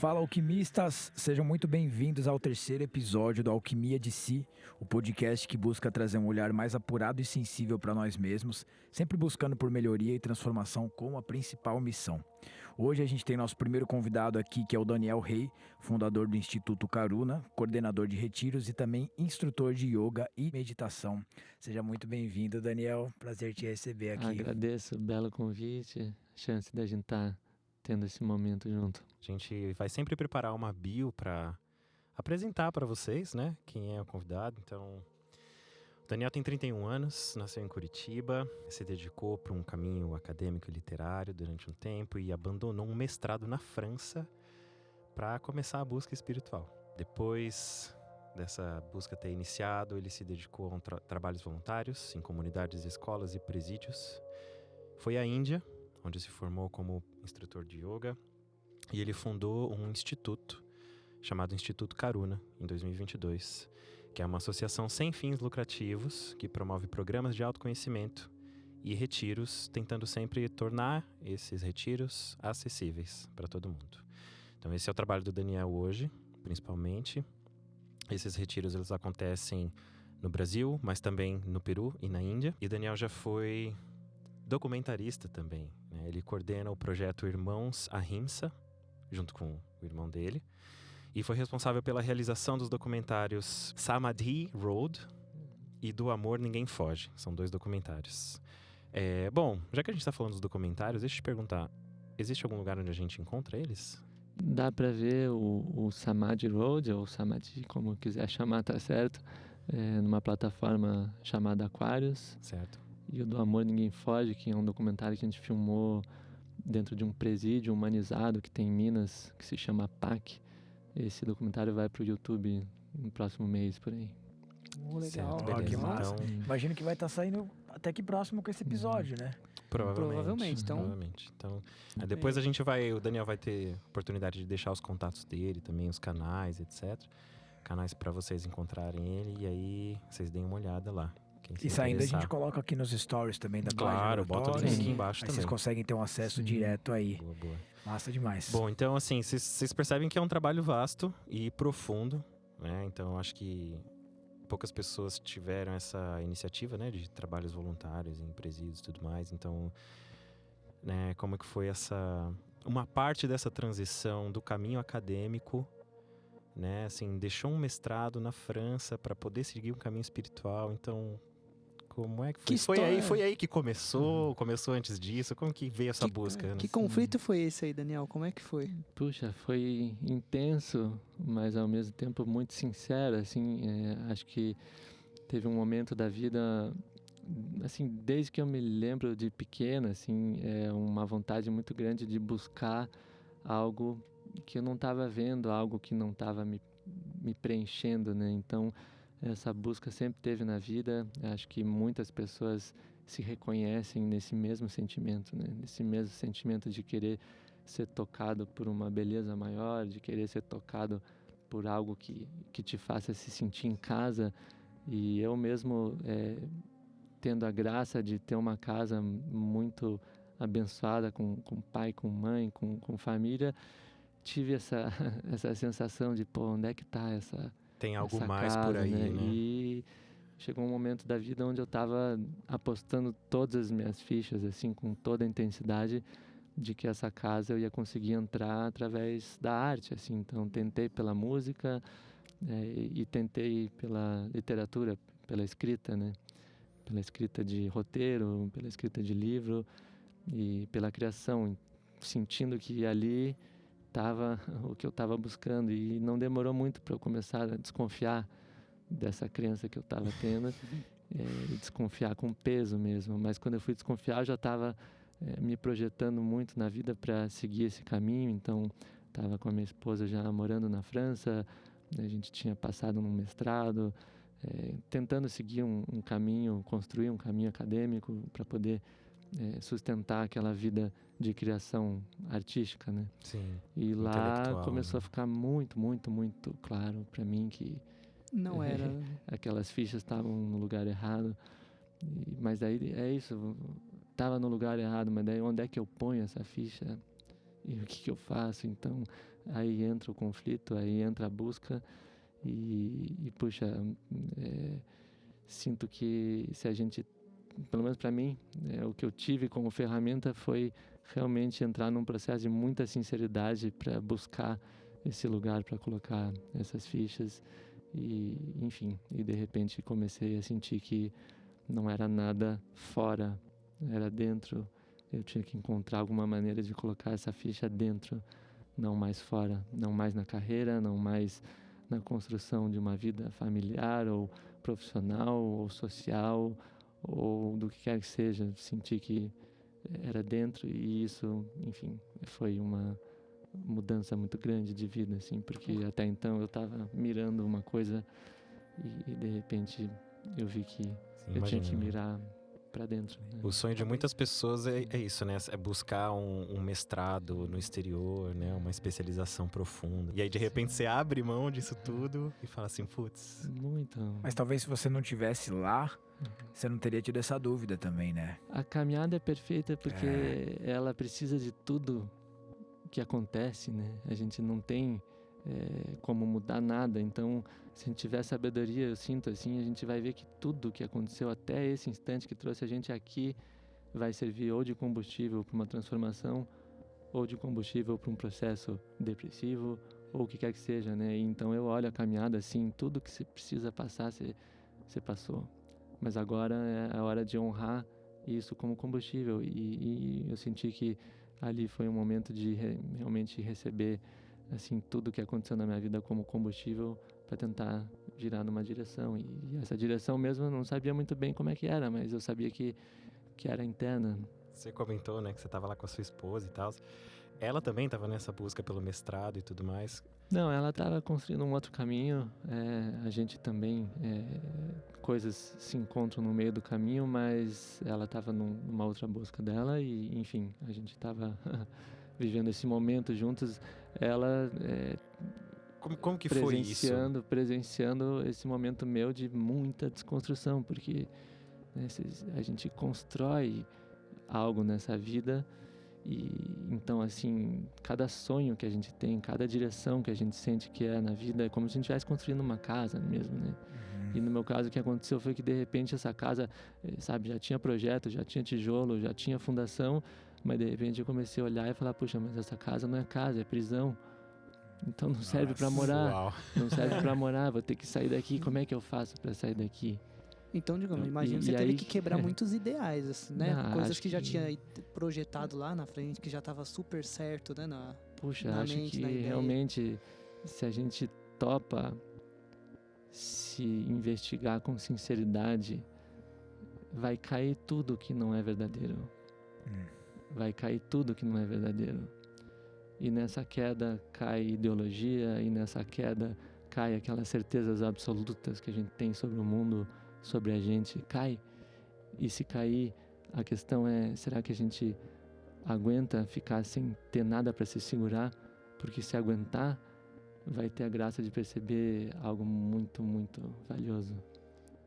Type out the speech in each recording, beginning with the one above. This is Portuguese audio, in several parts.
Fala, alquimistas! Sejam muito bem-vindos ao terceiro episódio do Alquimia de Si, o podcast que busca trazer um olhar mais apurado e sensível para nós mesmos, sempre buscando por melhoria e transformação como a principal missão. Hoje a gente tem nosso primeiro convidado aqui, que é o Daniel Rey, fundador do Instituto Karuna, coordenador de retiros e também instrutor de yoga e meditação. Seja muito bem-vindo, Daniel. Prazer te receber aqui. Agradeço, belo convite, chance da gente estar tendo esse momento junto. A gente vai sempre preparar uma bio para apresentar para vocês, né? Quem é o convidado. Então, o Daniel tem 31 anos, nasceu em Curitiba, se dedicou para um caminho acadêmico e literário durante um tempo e abandonou um mestrado na França para começar a busca espiritual. Depois dessa busca ter iniciado, ele se dedicou a trabalhos voluntários em comunidades, escolas e presídios. Foi à Índia, onde se formou como instrutor de yoga, e ele fundou um instituto chamado Instituto Karuna, em 2022, que é uma associação sem fins lucrativos que promove programas de autoconhecimento e retiros, tentando sempre tornar esses retiros acessíveis para todo mundo. Então esse é o trabalho do Daniel hoje, principalmente. Esses retiros eles acontecem no Brasil, mas também no Peru e na Índia. E Daniel já foi documentarista também, né? Ele coordena o projeto Irmãos Ahimsa, junto com o irmão dele, e foi responsável pela realização dos documentários Samadhi Road e Do Amor Ninguém Foge. São 2 documentários. Bom, já que a gente está falando dos documentários, deixa eu te perguntar, existe algum lugar onde a gente encontra eles? Dá para ver o Samadhi Road, ou Samadhi, como quiser chamar, tá certo, numa plataforma chamada Aquarius. Certo. E o Do Amor Ninguém Foge, que é um documentário que a gente filmou dentro de um presídio humanizado que tem em Minas, que se chama PAC. Esse documentário vai pro YouTube no próximo mês, por aí. Legal. Certo, Que massa. Então, Imagino que vai estar saindo até que próximo com esse episódio, né? Provavelmente. Então, depois o Daniel vai ter oportunidade de deixar os contatos dele, também os canais, etc. Canais para vocês encontrarem ele, e aí vocês deem uma olhada lá. Isso ainda a gente coloca aqui nos stories também da página. Claro, bota o link aqui embaixo aí também. Vocês conseguem ter um acesso direto aí. Boa. Massa demais. Bom, então assim, vocês percebem que é um trabalho vasto e profundo, né? Então eu acho que poucas pessoas tiveram essa iniciativa, né, de trabalhos voluntários em presídios e tudo mais. Então, né, como é que foi uma parte dessa transição do caminho acadêmico, né, assim, deixou um mestrado na França para poder seguir um caminho espiritual. Então, como é que foi? Foi aí que começou antes disso? Como que veio essa busca? Que conflito foi esse aí, Daniel? Como é que foi? Puxa, foi intenso, mas ao mesmo tempo muito sincero, assim. Acho que teve um momento da vida, assim, desde que eu me lembro de pequena, assim, uma vontade muito grande de buscar algo que eu não estava vendo, algo que não estava me preenchendo, né? Então, essa busca sempre teve na vida. Acho que muitas pessoas se reconhecem nesse mesmo sentimento, né? Nesse mesmo sentimento de querer ser tocado por uma beleza maior, de querer ser tocado por algo que te faça se sentir em casa. E eu mesmo, tendo a graça de ter uma casa muito abençoada com pai, com mãe, com família, tive essa sensação de, onde é que está essa... Tem algo essa mais casa, por aí, né? E chegou um momento da vida onde eu estava apostando todas as minhas fichas, assim, com toda a intensidade, de que essa casa eu ia conseguir entrar através da arte, assim. Então, tentei pela música e tentei pela literatura, pela escrita, né? Pela escrita de roteiro, pela escrita de livro e pela criação, sentindo que ali estava o que eu estava buscando, e não demorou muito para eu começar a desconfiar dessa crença que eu estava tendo, e desconfiar com peso mesmo. Mas quando eu fui desconfiar, eu já estava me projetando muito na vida para seguir esse caminho. Então, estava com a minha esposa já morando na França, a gente tinha passado num mestrado, tentando seguir um caminho, construir um caminho acadêmico para poder sustentar aquela vida de criação artística, né? Sim. E lá começou a ficar muito, muito, muito claro para mim que não era. Aquelas fichas estavam no lugar errado. Mas daí é isso, estava no lugar errado, mas daí onde é que eu ponho essa ficha? E o que eu faço? Então, aí entra o conflito, aí entra a busca puxa, sinto que se a gente, pelo menos para mim, o que eu tive como ferramenta foi realmente entrar num processo de muita sinceridade para buscar esse lugar, para colocar essas fichas enfim, e de repente comecei a sentir que não era nada fora, era dentro. Eu tinha que encontrar alguma maneira de colocar essa ficha dentro, não mais fora, não mais na carreira, não mais na construção de uma vida familiar ou profissional ou social ou do que quer que seja. Senti que era dentro e isso, enfim, foi uma mudança muito grande de vida, assim, porque até então eu estava mirando uma coisa e de repente eu vi que eu tinha que mirar para dentro. Né? O sonho de muitas pessoas é isso, né? É buscar um mestrado no exterior, né? Uma especialização profunda. E aí, de repente, você abre mão disso tudo e fala assim, putz... Muito. Mas talvez se você não tivesse lá, você não teria tido essa dúvida também, né? A caminhada é perfeita porque ela precisa de tudo que acontece, né? A gente não tem como mudar nada, então se a gente tiver sabedoria, eu sinto assim, a gente vai ver que tudo que aconteceu até esse instante que trouxe a gente aqui vai servir ou de combustível para uma transformação ou de combustível para um processo depressivo ou o que quer que seja, né? E então eu olho a caminhada assim, tudo que você precisa passar, você passou. Mas agora é a hora de honrar isso como combustível e eu senti que ali foi um momento de realmente receber assim tudo que aconteceu na minha vida como combustível para tentar girar numa direção e essa direção mesmo eu não sabia muito bem como é que era, mas eu sabia que era interna. Você comentou, né, que você estava lá com a sua esposa e tal. Ela também estava nessa busca pelo mestrado e tudo mais? Não, ela estava construindo um outro caminho. A gente também coisas se encontram no meio do caminho, mas ela estava numa outra busca dela e, enfim, a gente estava vivendo esse momento juntos. Ela como que foi isso? Presenciando esse momento meu de muita desconstrução, porque né, a gente constrói algo nessa vida e então assim cada sonho que a gente tem, cada direção que a gente sente que é na vida é como se a gente estivesse construindo uma casa mesmo, né? E no meu caso o que aconteceu foi que de repente essa casa, sabe, já tinha projeto, já tinha tijolo, já tinha fundação, mas de repente eu comecei a olhar e falar, puxa, mas essa casa não é casa, é prisão. Então não serve para morar. Uau. Não serve para morar, vou ter que sair daqui. Como é que eu faço para sair daqui? Então, digamos, imagina que você teve que quebrar muitos ideais, assim, né? Coisas que já tinha projetado lá na frente, que já estava super certo, né? Puxa, acho que realmente, se a gente topa se investigar com sinceridade, vai cair tudo que não é verdadeiro. Vai cair tudo que não é verdadeiro. E nessa queda cai ideologia, e nessa queda cai aquelas certezas absolutas que a gente tem sobre o mundo, sobre a gente, cai. E se cair, a questão é, será que a gente aguenta ficar sem ter nada para se segurar? Porque se aguentar, vai ter a graça de perceber algo muito, muito valioso.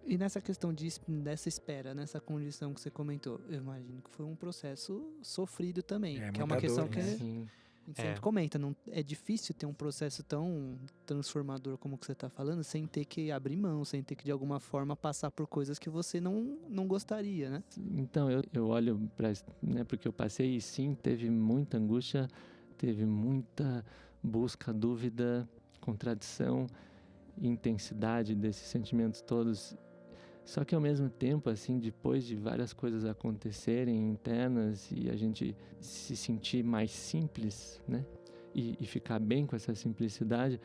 E nessa questão dessa espera, nessa condição que você comentou, eu imagino que foi um processo sofrido também. Que é uma questão que a gente sempre comenta, não, é difícil ter um processo tão transformador como que você está falando, sem ter que abrir mão, sem ter que de alguma forma passar por coisas que você não gostaria, né? Então eu olho para, né, porque eu passei e sim, teve muita angústia, teve muita busca, dúvida, contradição, intensidade desses sentimentos todos. Só que ao mesmo tempo, assim, depois de várias coisas acontecerem internas e a gente se sentir mais simples, né? E ficar bem com essa simplicidade,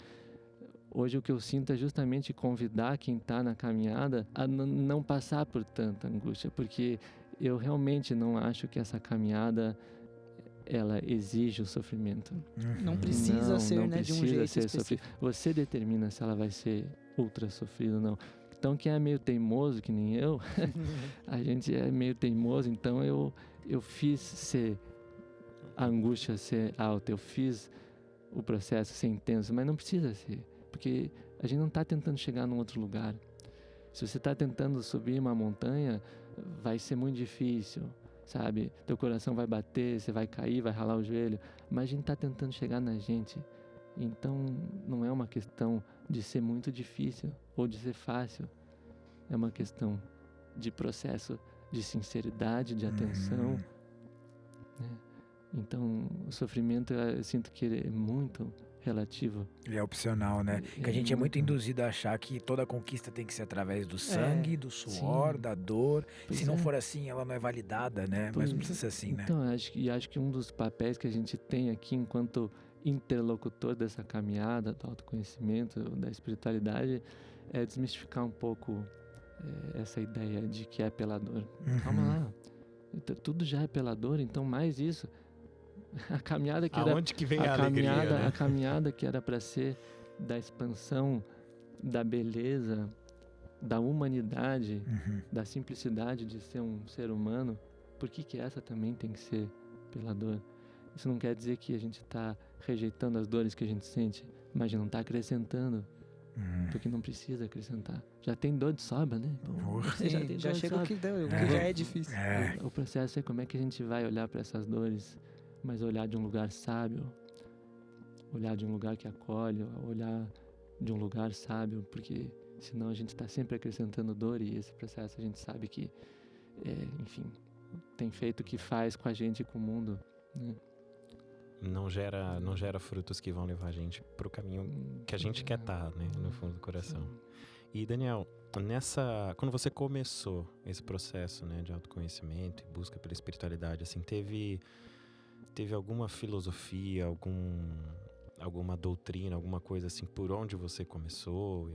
hoje o que eu sinto é justamente convidar quem está na caminhada a não passar por tanta angústia, porque eu realmente não acho que essa caminhada ela exige o sofrimento. Não precisa ser, né, de um jeito específico. Você determina se ela vai ser ultra sofrida ou não. Então, quem é meio teimoso, que nem eu, a gente é meio teimoso, então eu fiz a angústia ser alta, eu fiz o processo ser intenso, mas não precisa ser, porque a gente não está tentando chegar num outro lugar. Se você está tentando subir uma montanha, vai ser muito difícil, sabe? Teu coração vai bater, você vai cair, vai ralar o joelho, mas a gente está tentando chegar na gente. Então, não é uma questão de ser muito difícil ou de ser fácil. É uma questão de processo de sinceridade, de atenção. Né? Então, o sofrimento, eu sinto que ele é muito relativo. Ele é opcional, né? Que a gente é muito induzido a achar que toda conquista tem que ser através do sangue, do suor, da dor. Se não for assim, ela não é validada, né? Mas não precisa ser assim, né? Então, acho que um dos papéis que a gente tem aqui enquanto interlocutor dessa caminhada do autoconhecimento, da espiritualidade, é desmistificar um pouco essa ideia de que é pela dor. Calma lá, tudo já é pela dor, então mais isso. A caminhada que era aonde que vem a alegria, né? A caminhada que era para ser da expansão, da beleza, da humanidade, da simplicidade de ser um ser humano, por que essa também tem que ser pela dor? Isso não quer dizer que a gente está rejeitando as dores que a gente sente, mas não está acrescentando, porque não precisa acrescentar. Já tem dor de sobra, né? Já chega o que deu, o que já é difícil. O processo é como é que a gente vai olhar para essas dores, mas olhar de um lugar sábio, olhar de um lugar que acolhe, olhar de um lugar sábio, porque senão a gente está sempre acrescentando dor, e esse processo a gente sabe que, enfim, tem feito o que faz com a gente e com o mundo, né? Não gera frutos que vão levar a gente para o caminho que a gente quer estar, né, no fundo do coração. E Daniel, quando você começou esse processo, né, de autoconhecimento e busca pela espiritualidade, assim, teve alguma filosofia, alguma doutrina, alguma coisa assim, por onde você começou?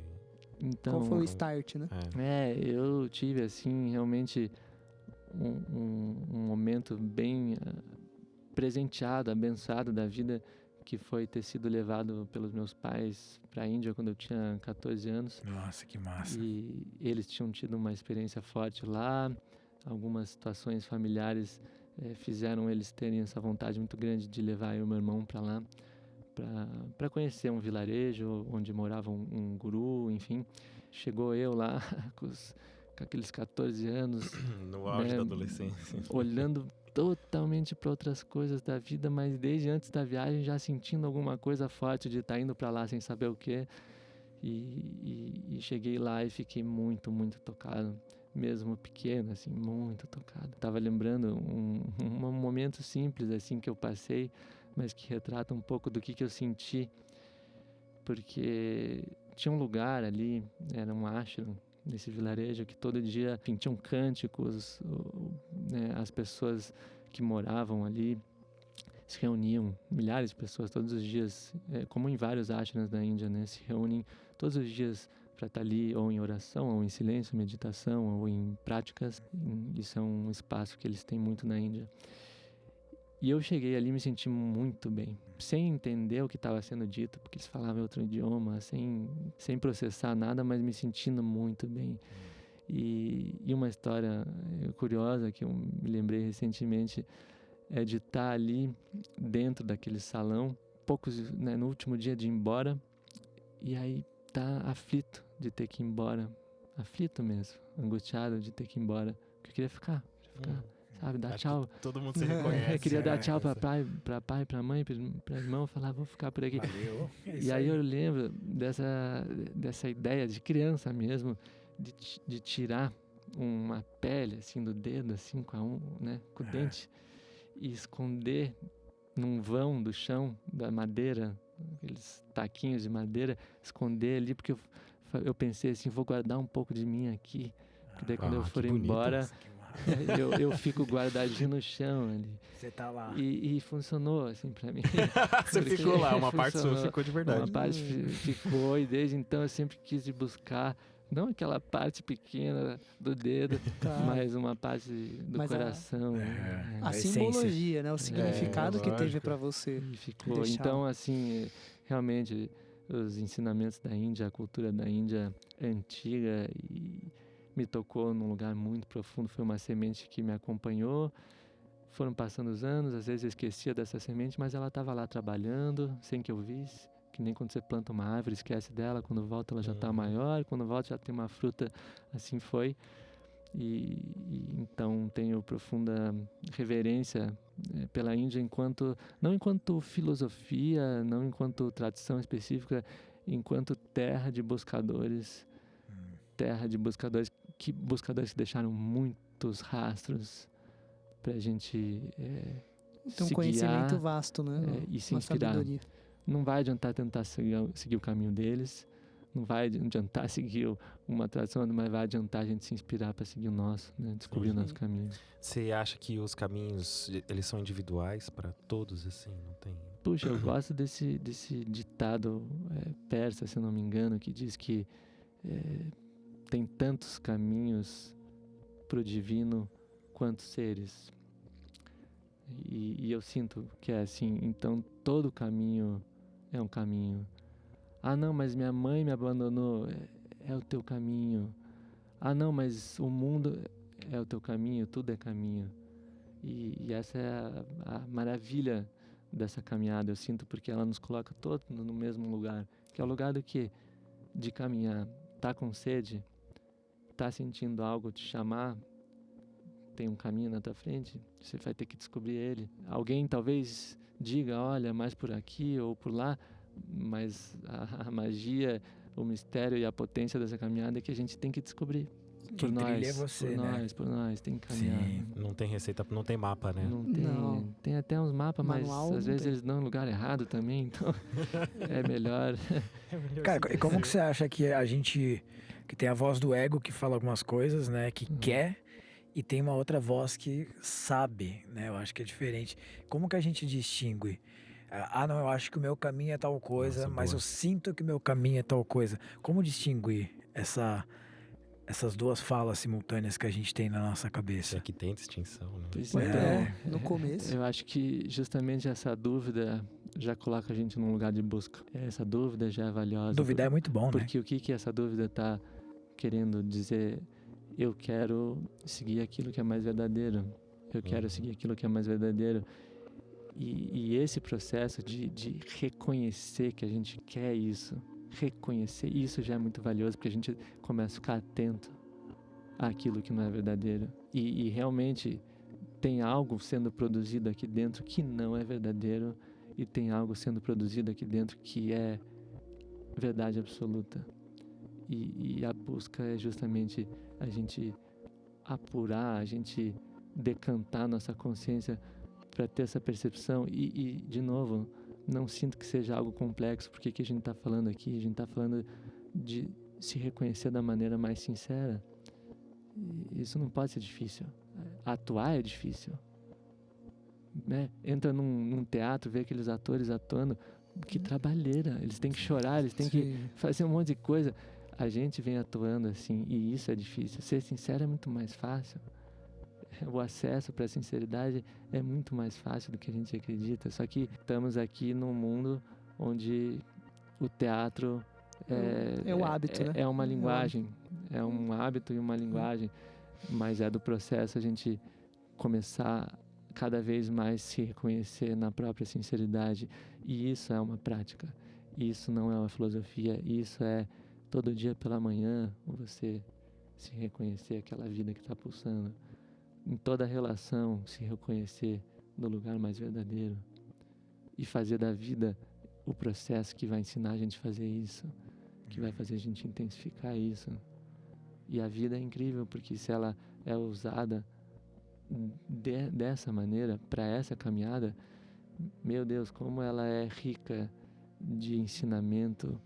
Então, qual foi o start, né? Eu tive, assim, realmente um momento bem presenteado, abençoado da vida, que foi ter sido levado pelos meus pais para a Índia quando eu tinha 14 anos. Nossa, que massa. E eles tinham tido uma experiência forte lá, algumas situações familiares fizeram eles terem essa vontade muito grande de levar eu e meu irmão para lá, para conhecer um vilarejo onde morava um guru, enfim. Chegou eu lá com aqueles 14 anos, no auge da adolescência, olhando totalmente para outras coisas da vida, mas desde antes da viagem já sentindo alguma coisa forte de estar indo para lá sem saber o quê. E cheguei lá e fiquei muito, muito tocado, mesmo pequeno, assim, muito tocado. Tava lembrando um momento simples, assim, que eu passei, mas que retrata um pouco do que eu senti, porque tinha um lugar ali, era um ashram, nesse vilarejo, que todo dia, enfim, tinham cânticos, né, as pessoas que moravam ali se reuniam, milhares de pessoas todos os dias, como em vários ashrams da Índia, né, se reúnem todos os dias para estar ali, ou em oração, ou em silêncio, meditação, ou em práticas. Isso é um espaço que eles têm muito na Índia. E eu cheguei ali e me senti muito bem, sem entender o que estava sendo dito, porque eles falavam outro idioma, sem processar nada, mas me sentindo muito bem. E uma história curiosa que eu me lembrei recentemente é de estar ali dentro daquele salão, né, no último dia de ir embora, e aí tá aflito de ter que ir embora, aflito mesmo, angustiado de ter que ir embora, porque eu queria ficar. Sabe, dar tchau. Todo mundo se reconhece. Queria dar tchau para pai, para mãe, para irmão, falar, vou ficar por aqui. Valeu. E aí eu lembro dessa ideia de criança mesmo, de tirar uma pele assim do dedo, assim com o dente, e esconder num vão do chão da madeira, aqueles taquinhos de madeira, esconder ali, porque eu pensei assim, vou guardar um pouco de mim aqui, porque daí quando eu for embora eu fico guardadinho no chão ali. Você tá lá. E funcionou assim pra mim. Você ficou lá, uma parte sua ficou de verdade. Uma parte ficou, e desde então eu sempre quis ir buscar, não aquela parte pequena do dedo, mas uma parte do coração. A simbologia, né? O significado que teve para você. E ficou. Então, assim, realmente, os ensinamentos da Índia, a cultura da Índia é antiga e me tocou num lugar muito profundo. Foi uma semente que me acompanhou. Foram passando os anos, às vezes eu esquecia dessa semente, mas ela estava lá trabalhando, sem que eu visse. Que nem quando você planta uma árvore, esquece dela, quando volta ela já está maior, quando volta já tem uma fruta, assim foi. E então tenho profunda reverência pela Índia não enquanto filosofia, não enquanto tradição específica, enquanto terra de buscadores que deixaram muitos rastros para a gente então, se conhecimento guiar, vasto, né? E se uma inspirar. Sabedoria. Não vai adiantar tentar seguir o caminho deles, não vai adiantar seguir uma tradição, mas vai adiantar a gente se inspirar para seguir o nosso, né? Descobrir o nosso caminho. Você acha que os caminhos, eles são individuais para todos, assim? Não tem... Puxa, eu gosto desse ditado persa, se eu não me engano, que diz que tem tantos caminhos pro divino quantos seres. E eu sinto que é assim. Então todo caminho é um caminho. Ah, não, mas minha mãe me abandonou. É o teu caminho. Ah, não, mas o mundo é o teu caminho. Tudo é caminho. E essa é a maravilha dessa caminhada, eu sinto, porque ela nos coloca todos no mesmo lugar, que é o lugar do quê? De caminhar. Tá com sede? Tá sentindo algo te chamar? Tem um caminho na tua frente, você vai ter que descobrir ele. Alguém talvez diga, olha, mais por aqui ou por lá, mas a magia, o mistério e a potência dessa caminhada é que a gente tem que descobrir. Quem trilha é você, né? Por nós, tem que caminhar. Sim. Não tem receita, não tem mapa, né? Não tem. Não. Tem até uns mapas, mas às vezes eles dão no lugar errado também, então é melhor. Cara, e como que você acha que a gente, que tem a voz do ego que fala algumas coisas, né, que quer, e tem uma outra voz que sabe, né? Eu acho que é diferente. Como que a gente distingue? Ah, não, eu acho que o meu caminho é tal coisa, mas eu sinto que o meu caminho é tal coisa. Como distinguir essas duas falas simultâneas que a gente tem na nossa cabeça? É que tem distinção, né? Então, no começo. Eu acho que justamente essa dúvida já coloca a gente num lugar de busca. Essa dúvida já é valiosa. Duvidar é muito bom, né? Porque o que essa dúvida está querendo dizer? Eu quero seguir aquilo que é mais verdadeiro. Eu quero seguir aquilo que é mais verdadeiro. E esse processo de reconhecer que a gente quer isso, reconhecer isso já é muito valioso, porque a gente começa a ficar atento àquilo que não é verdadeiro. E realmente tem algo sendo produzido aqui dentro que não é verdadeiro, e tem algo sendo produzido aqui dentro que é verdade absoluta. E a busca é justamente a gente apurar, a gente decantar nossa consciência para ter essa percepção. E, de novo, não sinto que seja algo complexo, porque o que a gente está falando aqui? A gente está falando de se reconhecer da maneira mais sincera. E isso não pode ser difícil. Atuar é difícil. Né? Entra num teatro, vê aqueles atores atuando, que trabalheira. Eles têm que chorar, eles têm que fazer um monte de coisa. A gente vem atuando assim, e isso é difícil. Ser sincero é muito mais fácil. O acesso para a sinceridade é muito mais fácil do que a gente acredita. Só que estamos aqui num mundo onde o teatro é o hábito, né? É uma linguagem, é um hábito e uma linguagem, mas é do processo a gente começar cada vez mais se reconhecer na própria sinceridade. E isso é uma prática. Isso não é uma filosofia. Isso é todo dia pela manhã você se reconhecer aquela vida que está pulsando. Em toda relação, se reconhecer no lugar mais verdadeiro. E fazer da vida o processo que vai ensinar a gente a fazer isso. Que vai fazer a gente intensificar isso. E a vida é incrível, porque se ela é usada dessa maneira, para essa caminhada, meu Deus, como ela é rica de ensinamento,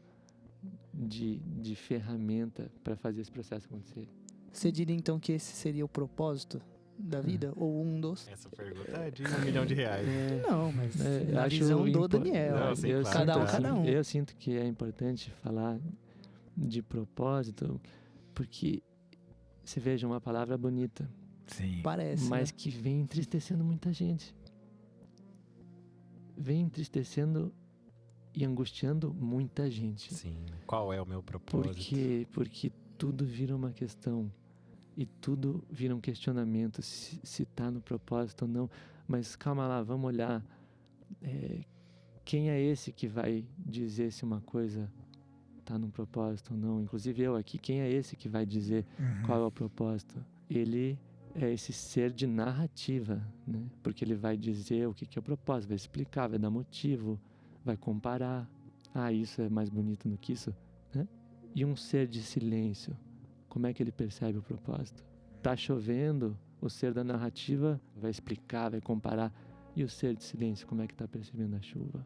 de ferramenta para fazer esse processo acontecer. Você diria então que esse seria o propósito da vida? Ou um dos? Essa pergunta é de $1 milhão. Não, mas a visão do Daniel. Não, sim, claro. Cada um. Eu sinto que é importante falar de propósito, porque você veja uma palavra bonita. Sim. Parece, mas né? que vem entristecendo muita gente. Vem entristecendo e angustiando muita gente. Sim. Qual é o meu propósito? Porque tudo vira uma questão. E tudo vira um questionamento, se está no propósito ou não. Mas calma lá, vamos olhar. Quem é esse que vai dizer se uma coisa está no propósito ou não? Inclusive eu aqui, quem é esse que vai dizer qual é o propósito? ele é esse ser de narrativa, né? Porque ele vai dizer o que é o propósito, vai explicar, vai dar motivo, vai comparar. Isso é mais bonito do que isso, né? E um ser de silêncio, como é que ele percebe o propósito? Tá chovendo, o ser da narrativa vai explicar, vai comparar. E o ser de silêncio, como é que tá percebendo a chuva?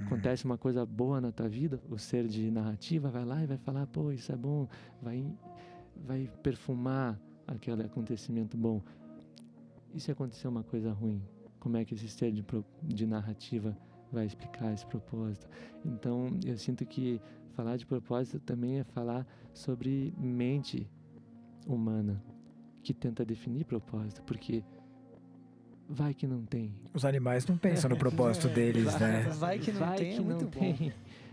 Acontece uma coisa boa na tua vida, o ser de narrativa vai lá e vai falar, pô, isso é bom, vai perfumar aquele acontecimento bom. E se acontecer uma coisa ruim, como é que esse ser de narrativa vai explicar esse propósito? Então, eu sinto que falar de propósito também é falar sobre mente humana, que tenta definir propósito, porque vai que não tem. Os animais não pensam no propósito deles, né? Vai que não tem, é muito bom.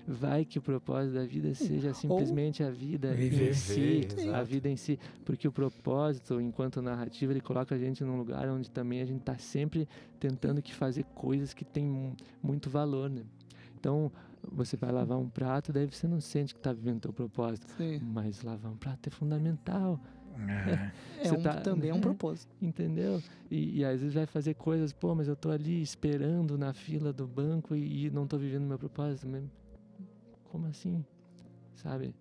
Vai que o propósito da vida seja simplesmente a vida viver. em si, a vida em si. Porque o propósito, enquanto narrativa, ele coloca a gente num lugar onde também a gente está sempre tentando que fazer coisas que têm muito valor, né? Então, você vai lavar um prato, daí você não sente que está vivendo o teu propósito. Sim. Mas lavar um prato é fundamental. Também é um propósito. Entendeu? E às vezes vai fazer coisas, pô, mas eu tô ali esperando na fila do banco e não tô vivendo meu propósito. Como assim? Sabe?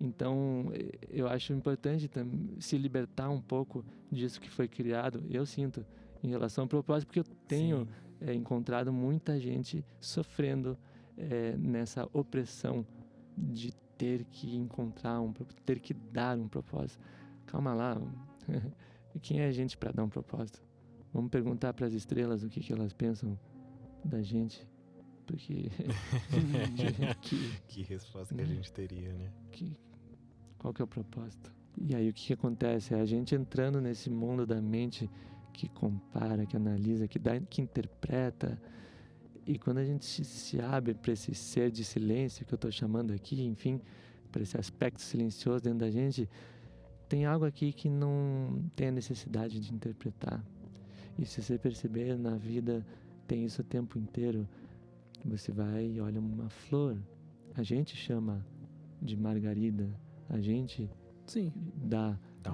Então, eu acho importante se libertar um pouco disso que foi criado, eu sinto, em relação ao propósito, porque eu tenho encontrado muita gente sofrendo nessa opressão de ter que encontrar ter que dar um propósito. Calma lá, quem é a gente para dar um propósito? Vamos perguntar para as estrelas o que elas pensam da gente, porque que resposta que a gente teria, né? Qual que é o propósito? E aí o que acontece? É a gente entrando nesse mundo da mente que compara, que analisa, que interpreta. E quando a gente se abre para esse ser de silêncio que eu estou chamando aqui, enfim, para esse aspecto silencioso dentro da gente, tem algo aqui que não tem a necessidade de interpretar. E se você perceber, na vida tem isso o tempo inteiro. Você vai e olha uma flor. A gente chama de margarida. A gente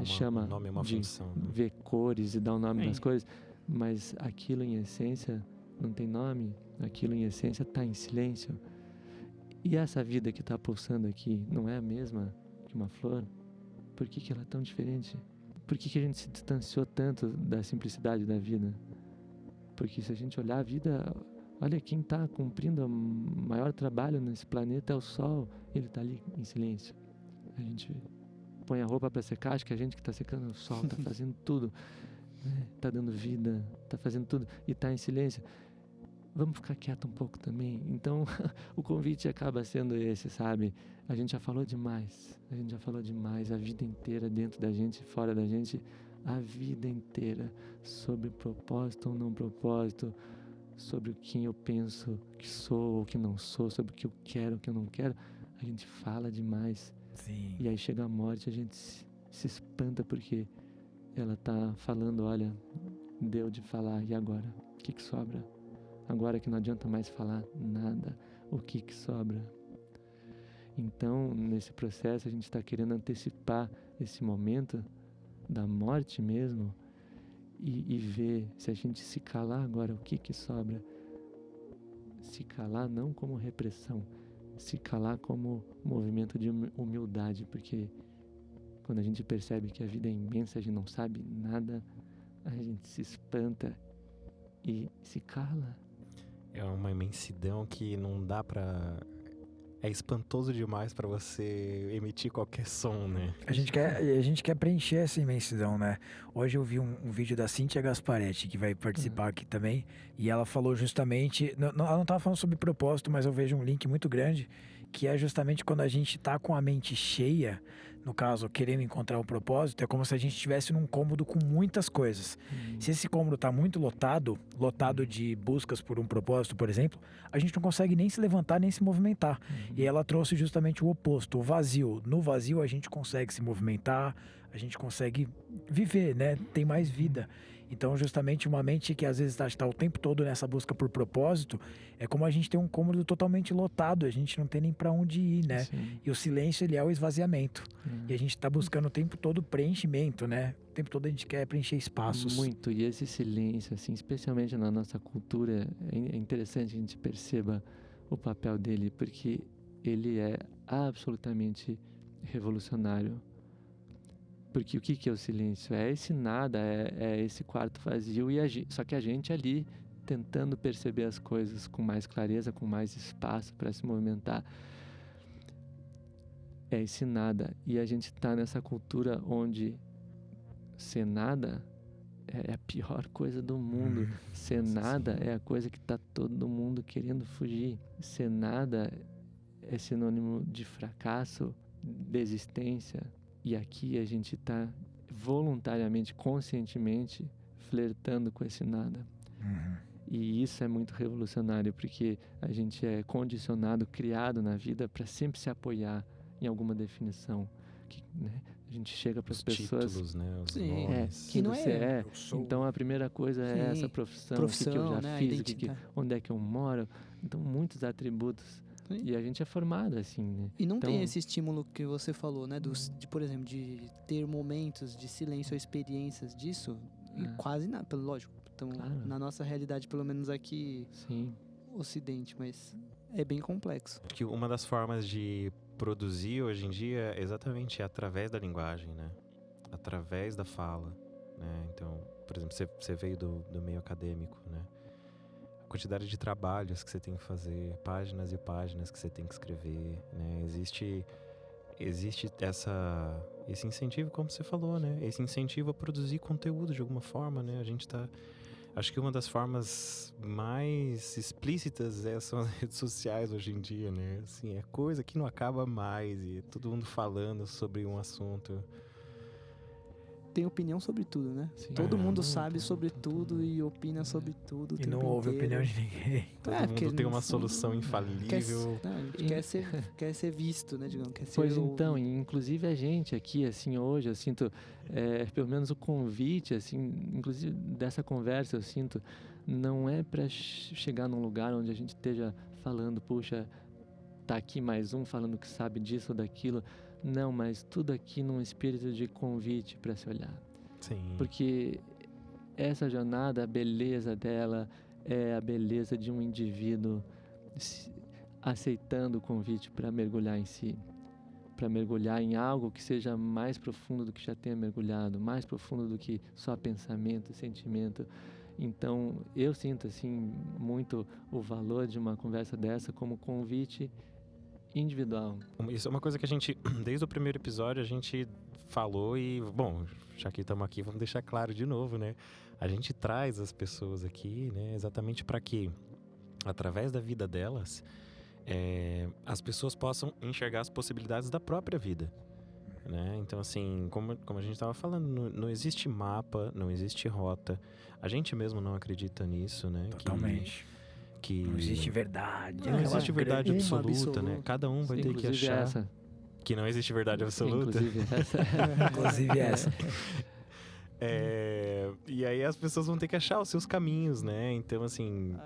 chama um nome, uma de função, né? ver cores e dar o nome das cores. Mas aquilo em essência não tem nome. Aquilo em essência está em silêncio. E essa vida que está pulsando aqui não é a mesma que uma flor? Por que ela é tão diferente? Por que a gente se distanciou tanto da simplicidade da vida? Porque se a gente olhar a vida, olha quem está cumprindo o maior trabalho nesse planeta é o Sol. Ele está ali em silêncio. A gente põe a roupa para secar, acho que a gente que está secando, o Sol está fazendo tudo. Está dando vida, está fazendo tudo e está em silêncio. Vamos ficar quieto um pouco também. Então, o convite acaba sendo esse, sabe? A gente já falou demais. A vida inteira dentro da gente, fora da gente. A vida inteira sobre propósito ou não propósito. Sobre quem eu penso que sou ou que não sou. Sobre o que eu quero ou que eu não quero. A gente fala demais. Sim. E aí chega a morte, a gente se espanta porque ela tá falando, olha, deu de falar. E agora? O que sobra? Agora que não adianta mais falar nada, o que sobra? Então, nesse processo, a gente está querendo antecipar esse momento da morte mesmo e ver se a gente se calar agora, o que sobra? Se calar não como repressão, se calar como movimento de humildade, porque quando a gente percebe que a vida é imensa, a gente não sabe nada, a gente se espanta e se cala. É uma imensidão que não dá pra... É espantoso demais pra você emitir qualquer som, né? A gente quer preencher essa imensidão, né? Hoje eu vi um vídeo da Cíntia Gasparetti, que vai participar aqui também, e ela falou justamente... ela não estava falando sobre propósito, mas eu vejo um link muito grande, que é justamente quando a gente tá com a mente cheia, no caso, querendo encontrar um propósito, é como se a gente estivesse num cômodo com muitas coisas. Se esse cômodo tá muito lotado de buscas por um propósito, por exemplo, a gente não consegue nem se levantar, nem se movimentar. E ela trouxe justamente o oposto, o vazio. No vazio a gente consegue se movimentar, a gente consegue viver, né? Tem mais vida. Então, justamente uma mente que às vezes está o tempo todo nessa busca por propósito, é como a gente tem um cômodo totalmente lotado, a gente não tem nem para onde ir, né? Sim. E o silêncio, ele é o esvaziamento. E a gente está buscando o tempo todo preenchimento, né? O tempo todo a gente quer preencher espaços. Muito, e esse silêncio, assim, especialmente na nossa cultura, é interessante que a gente perceba o papel dele, porque ele é absolutamente revolucionário. Porque o que é o silêncio? É esse nada, é esse quarto vazio, só que a gente ali tentando perceber as coisas com mais clareza, com mais espaço para se movimentar. É esse nada. E a gente está nessa cultura onde ser nada é a pior coisa do mundo. Ser nada é a coisa que está todo mundo querendo fugir. Ser nada é sinônimo de fracasso, desistência. E aqui a gente está voluntariamente, conscientemente, flertando com esse nada. E isso é muito revolucionário, porque a gente é condicionado, criado na vida para sempre se apoiar em alguma definição. Né? A gente chega para as pessoas... títulos, né? Os Sim. nomes. Quem não você é. sou... Então a primeira coisa é Sim. essa profissão, o que eu já né? fiz, onde é que eu moro. Então muitos atributos. Sim. E a gente é formado assim, né? E não então, tem esse estímulo que você falou, né? De, por exemplo, de ter momentos de silêncio ou experiências disso. E quase nada, lógico. Então, claro. Na nossa realidade, pelo menos aqui, sim. Ocidente, mas é bem complexo. Que uma das formas de produzir hoje em dia é exatamente através da linguagem, né? Através da fala, né? Então, por exemplo, você veio do meio acadêmico, né? A quantidade de trabalhos que você tem que fazer, páginas e páginas que você tem que escrever, né? Existe esse incentivo, como você falou, né? Esse incentivo a produzir conteúdo de alguma forma, né? A gente tá... Acho que uma das formas mais explícitas são as redes sociais hoje em dia, né? Assim, é coisa que não acaba mais e todo mundo falando sobre um assunto. Tem opinião sobre tudo, né? Sim. Todo mundo muito, sabe sobre muito, tudo e opina sobre tudo. E não ouve a opinião de ninguém. Todo mundo tem uma solução infalível. A gente quer ser visto, né, digamos? Quer ser Pois ouvido. então, e inclusive a gente aqui, assim, hoje, eu sinto, pelo menos o convite, assim, inclusive dessa conversa, eu sinto, não é para chegar num lugar onde a gente esteja falando, puxa, tá aqui mais um falando que sabe disso ou daquilo. Não, mas tudo aqui num espírito de convite para se olhar. Sim. Porque essa jornada, a beleza dela é a beleza de um indivíduo aceitando o convite para mergulhar em si, para mergulhar em algo que seja mais profundo do que já tenha mergulhado, mais profundo do que só pensamento, sentimento. Então, eu sinto assim muito o valor de uma conversa dessa como convite individual. Isso é uma coisa que a gente, desde o primeiro episódio, a gente falou e, bom, já que estamos aqui, vamos deixar claro de novo, né? A gente traz as pessoas aqui, né, exatamente para que, através da vida delas, as pessoas possam enxergar as possibilidades da própria vida, né? Então, assim, como a gente estava falando, não existe mapa, não existe rota. A gente mesmo não acredita nisso, né? Totalmente. Não existe verdade. Não existe verdade absoluta, né? Cada um vai ter que achar essa. que não existe verdade absoluta. Inclusive essa. E aí as pessoas vão ter que achar os seus caminhos, né? Então, assim,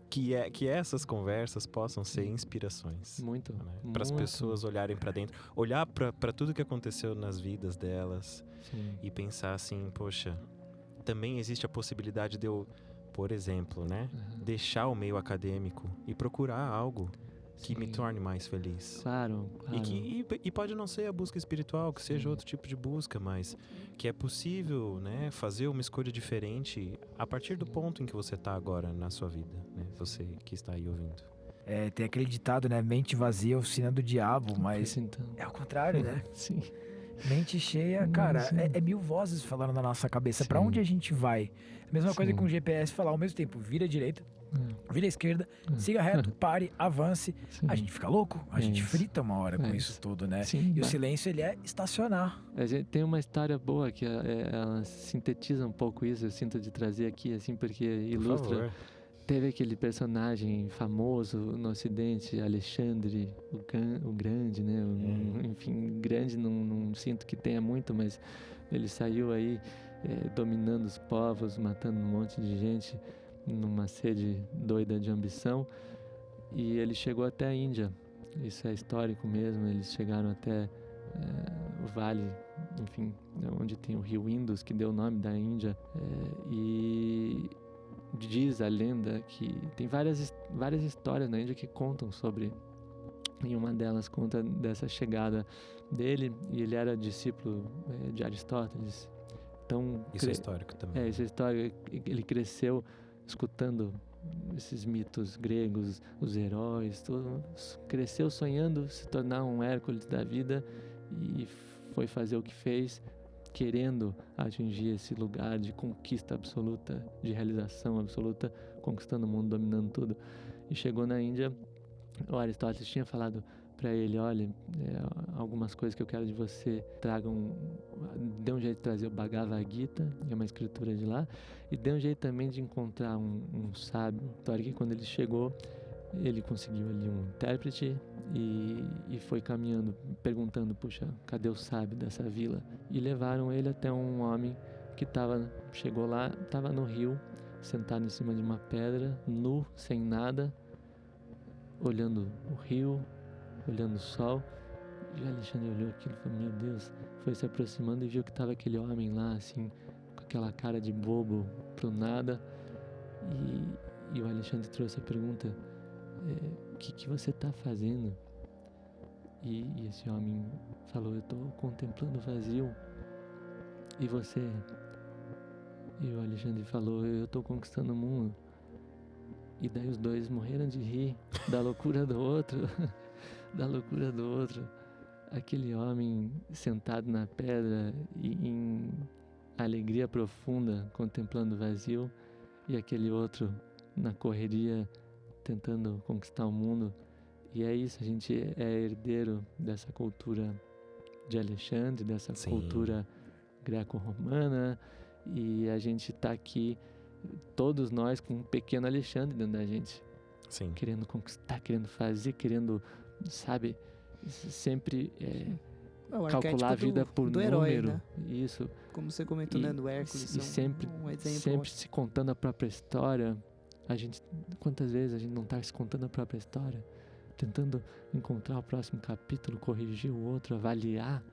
que essas conversas possam ser inspirações. Muito. Né? Para as pessoas olharem para dentro, olhar para tudo que aconteceu nas vidas delas. Sim. E pensar assim, poxa, também existe a possibilidade de eu, por exemplo, né, deixar o meio acadêmico e procurar algo que me torne mais feliz. Claro. E pode não ser a busca espiritual, que seja outro tipo de busca, mas que é possível, né, fazer uma escolha diferente a partir do ponto em que você está agora na sua vida, né, você que está aí ouvindo. Tem aquele ditado, né, mente vazia é oficina do diabo, mas é o contrário, né? Sim. Mente cheia, cara, é mil vozes falando na nossa cabeça. Pra onde a gente vai? A mesma coisa com o GPS falar ao mesmo tempo, vira à direita, vira à esquerda, siga reto, pare, avance. A gente fica louco, a gente frita uma hora com isso tudo, né? Sim, e o silêncio, ele é estacionar. A gente tem uma história boa que ela sintetiza um pouco isso, eu sinto de trazer aqui, assim, porque ilustra. Teve aquele personagem famoso no Ocidente, Alexandre o Grande, né? Enfim, grande não sinto que tenha muito, mas ele saiu aí dominando os povos, matando um monte de gente numa sede doida de ambição. E ele chegou até a Índia. Isso é histórico mesmo. Eles chegaram até o vale, enfim, onde tem o rio Indus, que deu o nome da Índia. E diz a lenda que tem várias histórias na Índia que contam sobre. E uma delas conta dessa chegada dele, e ele era discípulo de Aristóteles. Então, isso é histórico também. Isso é histórico. Ele cresceu escutando esses mitos gregos, os heróis, tudo. Cresceu sonhando se tornar um Hércules da vida e foi fazer o que fez, querendo atingir esse lugar de conquista absoluta, de realização absoluta, conquistando o mundo, dominando tudo. E chegou na Índia. O Aristóteles tinha falado para ele: olha, algumas coisas que eu quero de você, dê um jeito de trazer o Bhagavad Gita, que é uma escritura de lá, e dê um jeito também de encontrar um sábio. Então, que quando ele chegou, ele conseguiu ali um intérprete e foi caminhando, perguntando: puxa, cadê o sábio dessa vila? E levaram ele até um homem que chegou lá, estava no rio, sentado em cima de uma pedra, nu, sem nada, olhando o rio, olhando o sol. E o Alexandre olhou aquilo e falou: meu Deus. Foi se aproximando e viu que estava aquele homem lá, assim, com aquela cara de bobo pro nada. E o Alexandre trouxe a pergunta: o que você está fazendo? E esse homem falou: eu estou contemplando o vazio. E você? E o Alexandre falou: eu estou conquistando o mundo. E daí os dois morreram de rir da loucura do outro, da loucura do outro. Aquele homem sentado na pedra em alegria profunda, contemplando o vazio, e aquele outro na correria, tentando conquistar o mundo. E é isso, a gente é herdeiro dessa cultura de Alexandre, dessa Sim. cultura greco-romana, e a gente está aqui, todos nós, com um pequeno Alexandre dentro da gente. Sim. Querendo conquistar, querendo fazer, querendo, sabe, sempre calcular a vida por do número. Herói, né? Isso. Como você comentou, né, do Hércules. E sempre, um exemplo, sempre se contando a própria história. Quantas vezes a gente não está se contando a própria história? Tentando encontrar o próximo capítulo, corrigir o outro, avaliar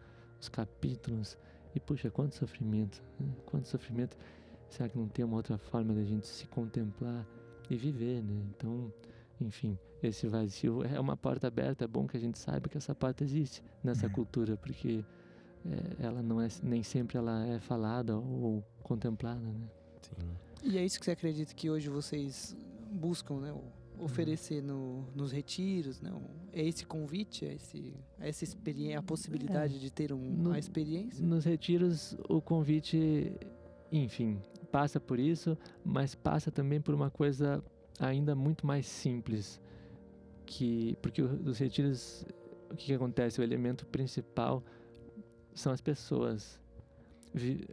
os capítulos. E, puxa, quanto sofrimento, né? Quanto sofrimento. Será que não tem uma outra forma da gente se contemplar e viver, né? Então, enfim, esse vazio é uma porta aberta. É bom que a gente saiba que essa porta existe nessa cultura, porque ela não é, nem sempre ela é falada ou contemplada, né? Sim. E é isso que você acredita que hoje vocês buscam, né? Oferecer nos retiros, né? É esse convite, essa experiência, a possibilidade de ter uma experiência? Nos retiros, o convite, enfim, passa por isso, mas passa também por uma coisa ainda muito mais simples, porque os retiros, o que acontece? O elemento principal são as pessoas.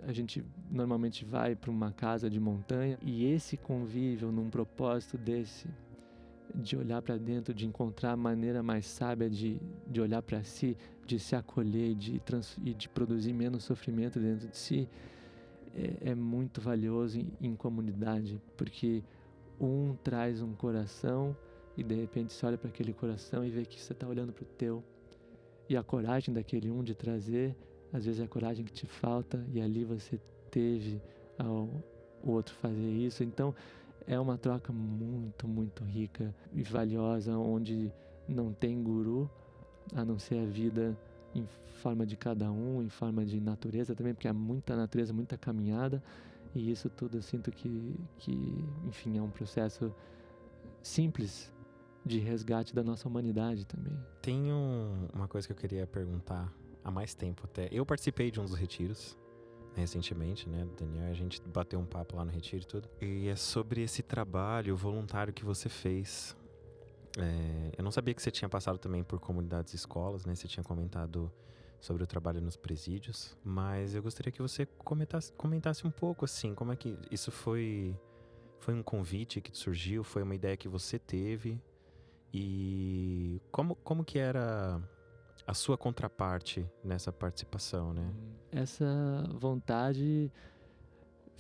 A gente normalmente vai para uma casa de montanha, e esse convívio num propósito desse, de olhar para dentro, de encontrar a maneira mais sábia de olhar para si, de se acolher e de produzir menos sofrimento dentro de si, é muito valioso em comunidade, porque um traz um coração e de repente você olha para aquele coração e vê que você está olhando para o teu, e a coragem daquele de trazer, às vezes é a coragem que te falta, e ali você teve o outro fazer isso. Então é uma troca muito, muito rica e valiosa, onde não tem guru, a não ser a vida em forma de cada um, em forma de natureza também, porque há muita natureza, muita caminhada, e isso tudo eu sinto que enfim, é um processo simples de resgate da nossa humanidade também. Tem uma coisa que eu queria perguntar há mais tempo até. Eu participei de um dos retiros recentemente, né, Daniel? A gente bateu um papo lá no retiro e tudo. E é sobre esse trabalho voluntário que você fez. Eu não sabia que você tinha passado também por comunidades e escolas, né? Você tinha comentado sobre o trabalho nos presídios. Mas eu gostaria que você comentasse um pouco, assim, como é que isso foi um convite que surgiu? Foi uma ideia que você teve? E como que era a sua contraparte nessa participação, né? Essa vontade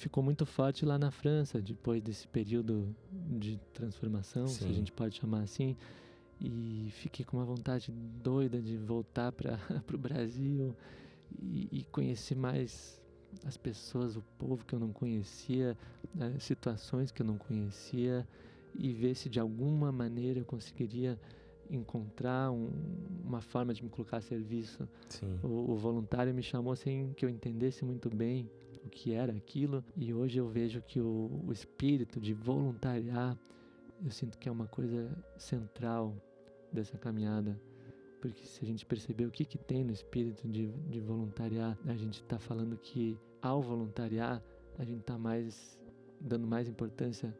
ficou muito forte lá na França, depois desse período de transformação, se a gente pode chamar assim. E fiquei com uma vontade doida de voltar para o Brasil e conhecer mais as pessoas, o povo que eu não conhecia, situações que eu não conhecia, e ver se de alguma maneira eu conseguiria encontrar uma forma de me colocar a serviço. O voluntário me chamou sem que eu entendesse muito bem o que era aquilo, e hoje eu vejo que o espírito de voluntariar, eu sinto que é uma coisa central dessa caminhada, porque se a gente perceber o que tem no espírito de voluntariar, a gente está falando que ao voluntariar a gente está dando mais importância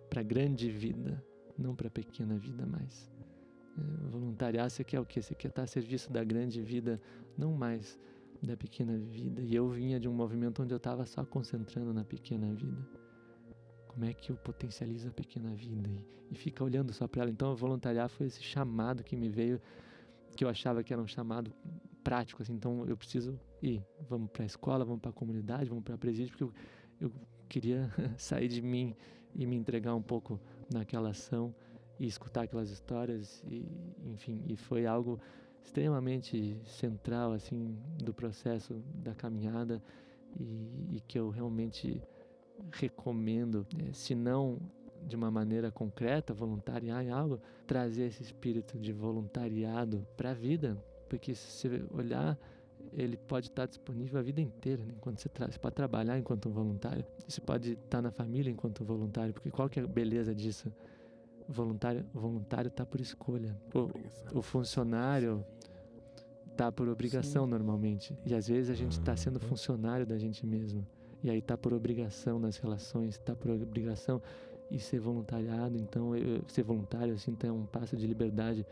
para a grande vida, não para a pequena vida mais. Voluntariar, você quer o quê? Você quer estar a serviço da grande vida, não mais da pequena vida. E eu vinha de um movimento onde eu estava só concentrando na pequena vida. Como é que eu potencializo a pequena vida e fica olhando só para ela? Então, voluntariar foi esse chamado que me veio, que eu achava que era um chamado prático, assim. Então, eu preciso ir. Vamos para a escola, vamos para a comunidade, vamos para a presídio, porque eu queria sair de mim e me entregar um pouco naquela ação e escutar aquelas histórias. E, enfim, e foi algo extremamente central, assim, do processo da caminhada e que eu realmente recomendo, se não de uma maneira concreta, voluntariar em algo, trazer esse espírito de voluntariado para a vida, porque se você olhar, ele pode estar disponível a vida inteira, né? Enquanto você pode trabalhar enquanto voluntário, você pode estar na família enquanto voluntário, porque qual que é a beleza disso? Voluntário está por escolha. O funcionário está por obrigação normalmente, e às vezes a gente está sendo funcionário da gente mesmo. E aí está por obrigação nas relações, está por obrigação e ser voluntariado. Então, ser voluntário, assim, é um passo de liberdade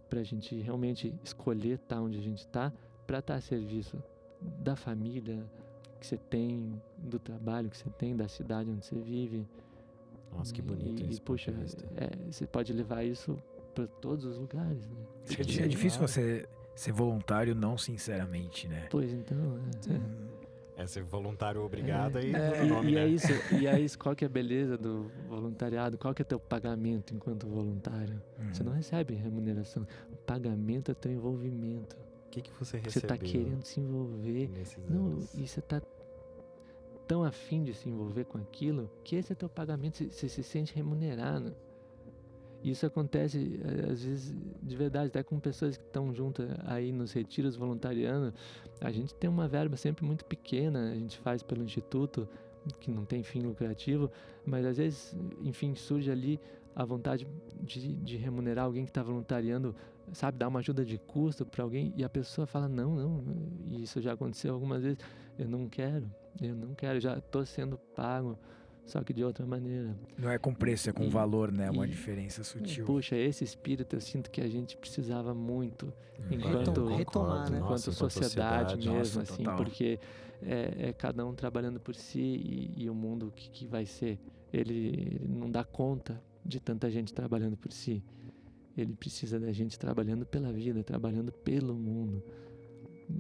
para a gente realmente escolher estar onde a gente está, para estar a serviço da família que você tem, do trabalho que você tem, da cidade onde você vive. Nossa, que bonito isso. E puxa, você pode levar isso para todos os lugares, né? É difícil você ser voluntário não sinceramente, né? Pois então, É ser voluntário obrigado aí o nome, né? E é isso, qual que é a beleza do voluntariado? Qual que é teu pagamento enquanto voluntário? Você não recebe remuneração. O pagamento é teu envolvimento. O que você recebeu? Você está querendo se envolver. E você está tão afim de se envolver com aquilo que esse é teu pagamento. Você se sente remunerado. Isso acontece, às vezes, de verdade, até com pessoas que estão juntas aí nos retiros voluntariando. A gente tem uma verba sempre muito pequena, a gente faz pelo Instituto, que não tem fim lucrativo, mas às vezes, enfim, surge ali a vontade de remunerar alguém que está voluntariando, sabe, dar uma ajuda de custo para alguém, e a pessoa fala, não, e isso já aconteceu algumas vezes, eu não quero, já estou sendo pago. Só que de outra maneira. Não é com preço, é com valor, né? Uma diferença sutil. Puxa, esse espírito eu sinto que a gente precisava muito enquanto sociedade mesmo, nossa, assim, total. porque é cada um trabalhando por si e o mundo que vai ser, ele não dá conta de tanta gente trabalhando por si. Ele precisa da gente trabalhando pela vida, trabalhando pelo mundo.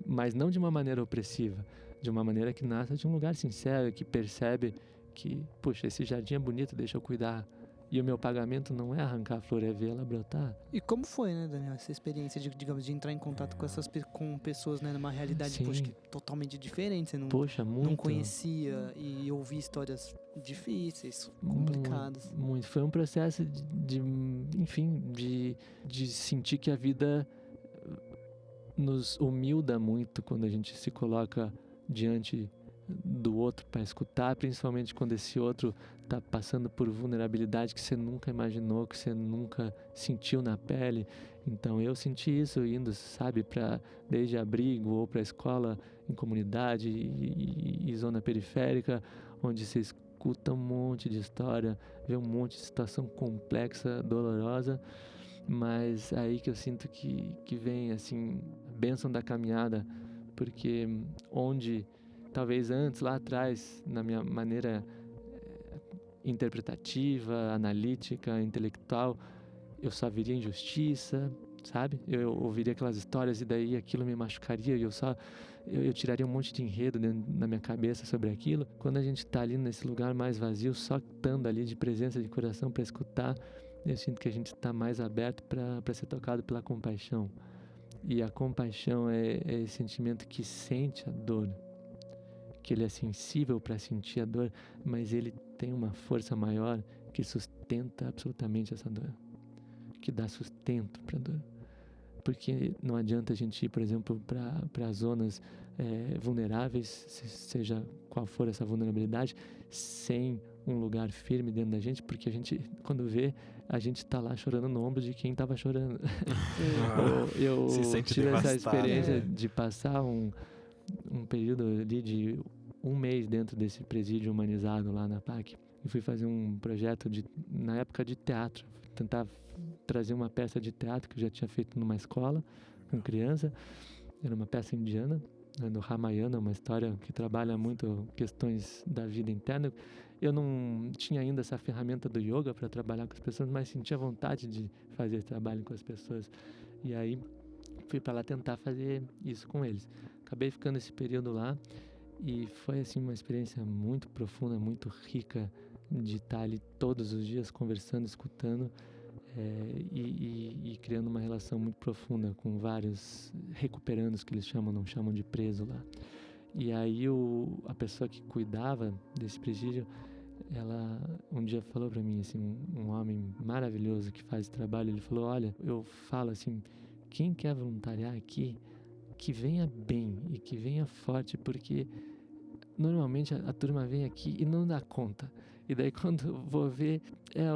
Mas não de uma maneira opressiva, de uma maneira que nasce de um lugar sincero, que percebe que, puxa, esse jardim é bonito, deixa eu cuidar. E o meu pagamento não é arrancar a flor, é ver ela brotar. E como foi, né, Daniel, essa experiência de entrar em contato com pessoas, né, numa realidade totalmente diferente? Você não, não conhecia e ouvir histórias difíceis, complicadas. Muito. Foi um processo de sentir que a vida nos humilda muito quando a gente se coloca diante do outro para escutar, principalmente quando esse outro está passando por vulnerabilidade que você nunca imaginou, que você nunca sentiu na pele. Então eu senti isso indo, sabe, desde abrigo ou para escola em comunidade e zona periférica, onde você escuta um monte de história, vê um monte de situação complexa, dolorosa, mas aí que eu sinto que vem assim a bênção da caminhada, porque onde talvez antes, lá atrás, na minha maneira interpretativa, analítica, intelectual, eu só viria injustiça, sabe? Eu ouviria aquelas histórias e daí aquilo me machucaria e eu tiraria um monte de enredo na minha cabeça sobre aquilo. Quando a gente está ali nesse lugar mais vazio, só estando ali de presença de coração para escutar, eu sinto que a gente está mais aberto para ser tocado pela compaixão. E a compaixão é esse sentimento que sente a dor, que ele é sensível para sentir a dor, mas ele tem uma força maior que sustenta absolutamente essa dor, que dá sustento para a dor. Porque não adianta a gente ir, por exemplo, para zonas vulneráveis, seja qual for essa vulnerabilidade, sem um lugar firme dentro da gente, porque a gente, quando vê, a gente está lá chorando no ombro de quem estava chorando. Eu tive essa experiência de passar um período ali de 1 mês dentro desse presídio humanizado lá na PAC. E fui fazer um projeto na época de teatro, tentar trazer uma peça de teatro que eu já tinha feito numa escola com criança. Era uma peça indiana, do Ramayana, uma história que trabalha muito questões da vida interna. Eu não tinha ainda essa ferramenta do yoga para trabalhar com as pessoas, mas sentia vontade de fazer esse trabalho com as pessoas. E aí fui para lá tentar fazer isso com eles. Acabei ficando esse período lá e foi assim uma experiência muito profunda, muito rica de estar ali todos os dias conversando, escutando e criando uma relação muito profunda com vários recuperandos, que eles não chamam de preso lá. E aí a pessoa que cuidava desse presídio, ela um dia falou para mim, assim, um homem maravilhoso que faz esse trabalho, ele falou: olha, eu falo assim, quem quer voluntariar aqui, que venha bem e que venha forte, porque normalmente a turma vem aqui e não dá conta. E daí quando eu vou ver,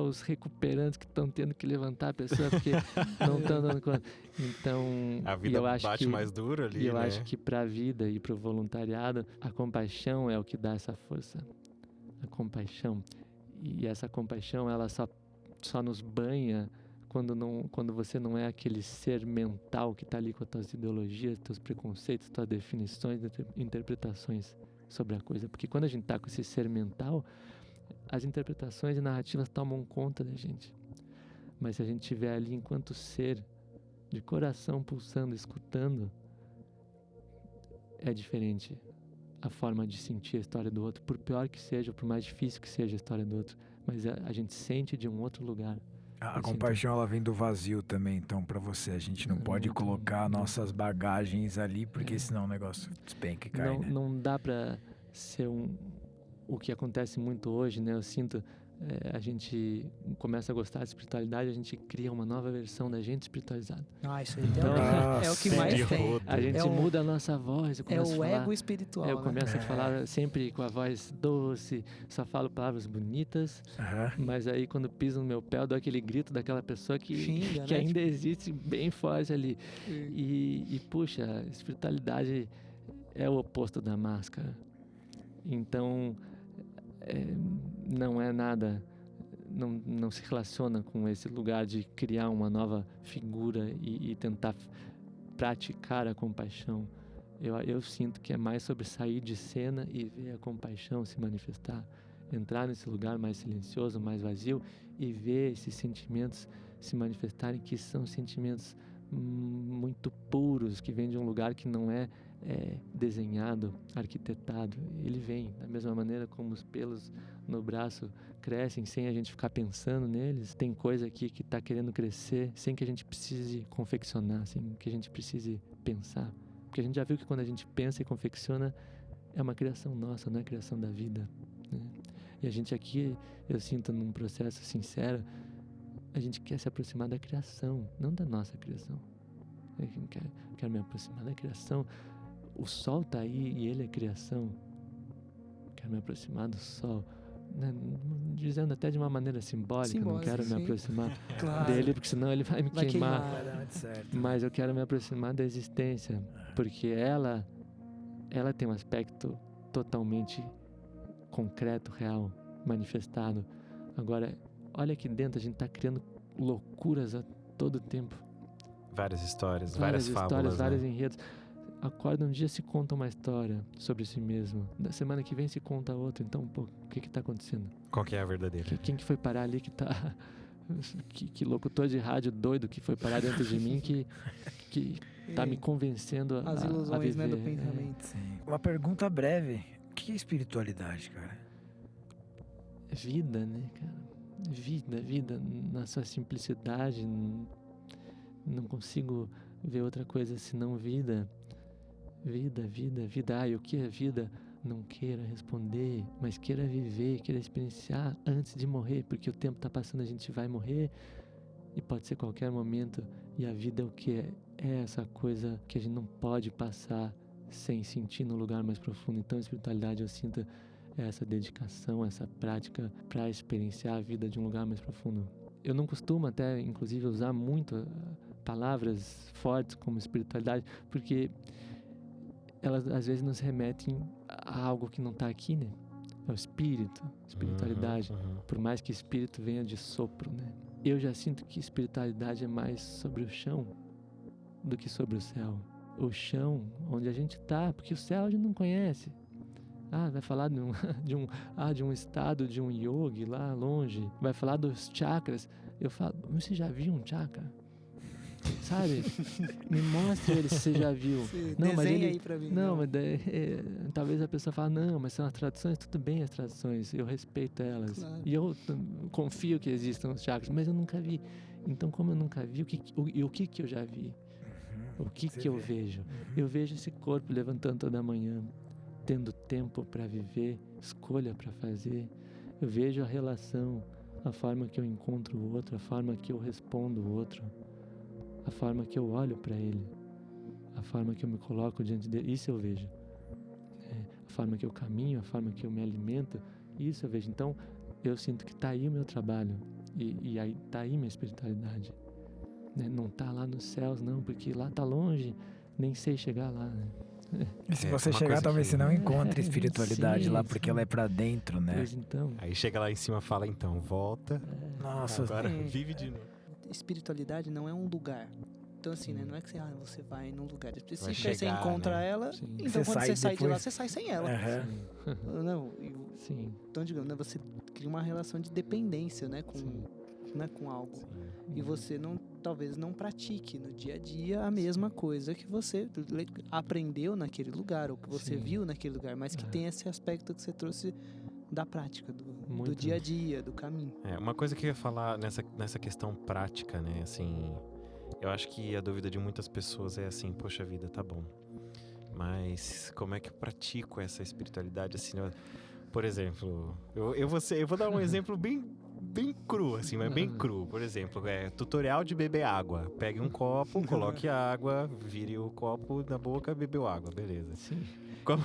os recuperantes que estão tendo que levantar a pessoa porque não estão dando conta. Então, a vida bate mais duro ali, e eu acho que para a vida e para o voluntariado, a compaixão é o que dá essa força. A compaixão. E essa compaixão, ela só nos banha quando você não é aquele ser mental que está ali com as tuas ideologias, teus preconceitos, tuas definições, interpretações sobre a coisa. Porque quando a gente está com esse ser mental, as interpretações e narrativas tomam conta da gente. Mas se a gente estiver ali enquanto ser, de coração pulsando, escutando, é diferente a forma de sentir a história do outro, por pior que seja, por mais difícil que seja a história do outro, mas a gente sente de um outro lugar. A compaixão, ela vem do vazio também, então, pra você. A gente não pode colocar nossas bagagens ali, porque senão o negócio despenca e cai, né? Não dá pra ser o que acontece muito hoje, né? Eu sinto, a gente começa a gostar da espiritualidade, a gente cria uma nova versão da gente espiritualizada. Isso aí é o que mais tem. A gente muda a nossa voz. É o ego espiritual. Eu começo a falar sempre com a voz doce, só falo palavras bonitas, mas aí quando piso no meu pé, eu dou aquele grito daquela pessoa que xinga, que ainda existe bem forte ali. E puxa, a espiritualidade é o oposto da máscara. Então, não é nada, não se relaciona com esse lugar de criar uma nova figura e tentar praticar a compaixão. Eu sinto que é mais sobre sair de cena e ver a compaixão se manifestar, entrar nesse lugar mais silencioso, mais vazio e ver esses sentimentos se manifestarem, que são sentimentos muito puros, que vêm de um lugar que não é desenhado, arquitetado. Ele vem da mesma maneira como os pelos no braço crescem sem a gente ficar pensando neles. Tem coisa aqui que está querendo crescer sem que a gente precise confeccionar, sem que a gente precise pensar, porque a gente já viu que quando a gente pensa e confecciona é uma criação nossa, não é criação da vida, né? E a gente aqui, eu sinto num processo sincero, a gente quer se aproximar da criação, não da nossa criação. Eu quero me aproximar da criação. O sol está aí e ele é criação. Quero me aproximar do sol, né? Dizendo até de uma maneira simbólica, não quero me aproximar dele, porque senão ele vai me queimar. Mas eu quero me aproximar da existência, porque ela tem um aspecto totalmente concreto, real, manifestado. Agora, olha aqui dentro, a gente está criando loucuras a todo tempo. Várias histórias, várias fábulas, vários enredos. Acorda um dia, se conta uma história sobre si mesmo. Na semana que vem se conta outra. Então, o que está acontecendo? Qual que é a verdadeira? Quem que foi parar ali que está que locutor de rádio doido que foi parar dentro de mim que tá me convencendo as ilusões, a viver. Né, do pensamento. Sim. Uma pergunta breve. O que é espiritualidade, cara? Vida, né, cara? Vida na sua simplicidade. Não consigo ver outra coisa senão vida. Vida. E o que é vida? Não queira responder, mas queira viver, queira experienciar antes de morrer, porque o tempo está passando, a gente vai morrer e pode ser qualquer momento. E a vida é o que é? É essa coisa que a gente não pode passar sem sentir no lugar mais profundo. Então, a espiritualidade, eu sinto essa dedicação, essa prática para experienciar a vida de um lugar mais profundo. Eu não costumo até, inclusive, usar muito palavras fortes como espiritualidade, porque elas às vezes nos remetem a algo que não está aqui, né? É o espírito, espiritualidade. Por mais que espírito venha de sopro, né? Eu já sinto que espiritualidade é mais sobre o chão do que sobre o céu. O chão, onde a gente está, porque o céu a gente não conhece. Vai falar de um estado, de um yogi lá longe. Vai falar dos chakras. Eu falo, você já viu um chakra? Sabe? Me mostra ele se você já viu. Sim, não, mas ele aí pra mim. Não, mas talvez a pessoa fale, não, mas são as traduções, tudo bem as traduções, eu respeito elas. Claro. E eu confio que existam os chakras, mas eu nunca vi. Então, como eu nunca vi, o que eu já vi? O que eu vejo? Eu vejo esse corpo levantando toda manhã, tendo tempo para viver, escolha para fazer. Eu vejo a relação, a forma que eu encontro o outro, a forma que eu respondo o outro, a forma que eu olho para ele, a forma que eu me coloco diante dele, isso eu vejo. A forma que eu caminho, a forma que eu me alimento, isso eu vejo. Então, eu sinto que está aí o meu trabalho e aí está aí minha espiritualidade. Não está lá nos céus, não, porque lá está longe, nem sei chegar lá, né? E se você chegar, talvez você não encontre espiritualidade lá, porque ela é pra dentro, né? Pois então. Aí chega lá em cima e fala, então, volta. Nossa, agora vive de novo. Espiritualidade não é um lugar. Então, assim, né? Não é que você vai num lugar específico, chegar, você encontra ela, então quando você sai de lá, você sai sem ela. Não, Sim. Então, digamos, né, você cria uma relação de dependência, né? Com algo. Sim. E você talvez não pratique no dia a dia a mesma coisa que você aprendeu naquele lugar, ou que você viu naquele lugar, mas que tem esse aspecto que você trouxe da prática, do dia a dia, do caminho. Uma coisa que eu ia falar nessa questão prática, né, assim, eu acho que a dúvida de muitas pessoas é assim, poxa vida, tá bom, mas como é que eu pratico essa espiritualidade, assim, por exemplo, eu vou dar um exemplo bem cru, assim, mas bem cru. Por exemplo, tutorial de beber água. Pegue um copo, coloque água, vire o copo na boca, bebeu água, beleza. Sim. Como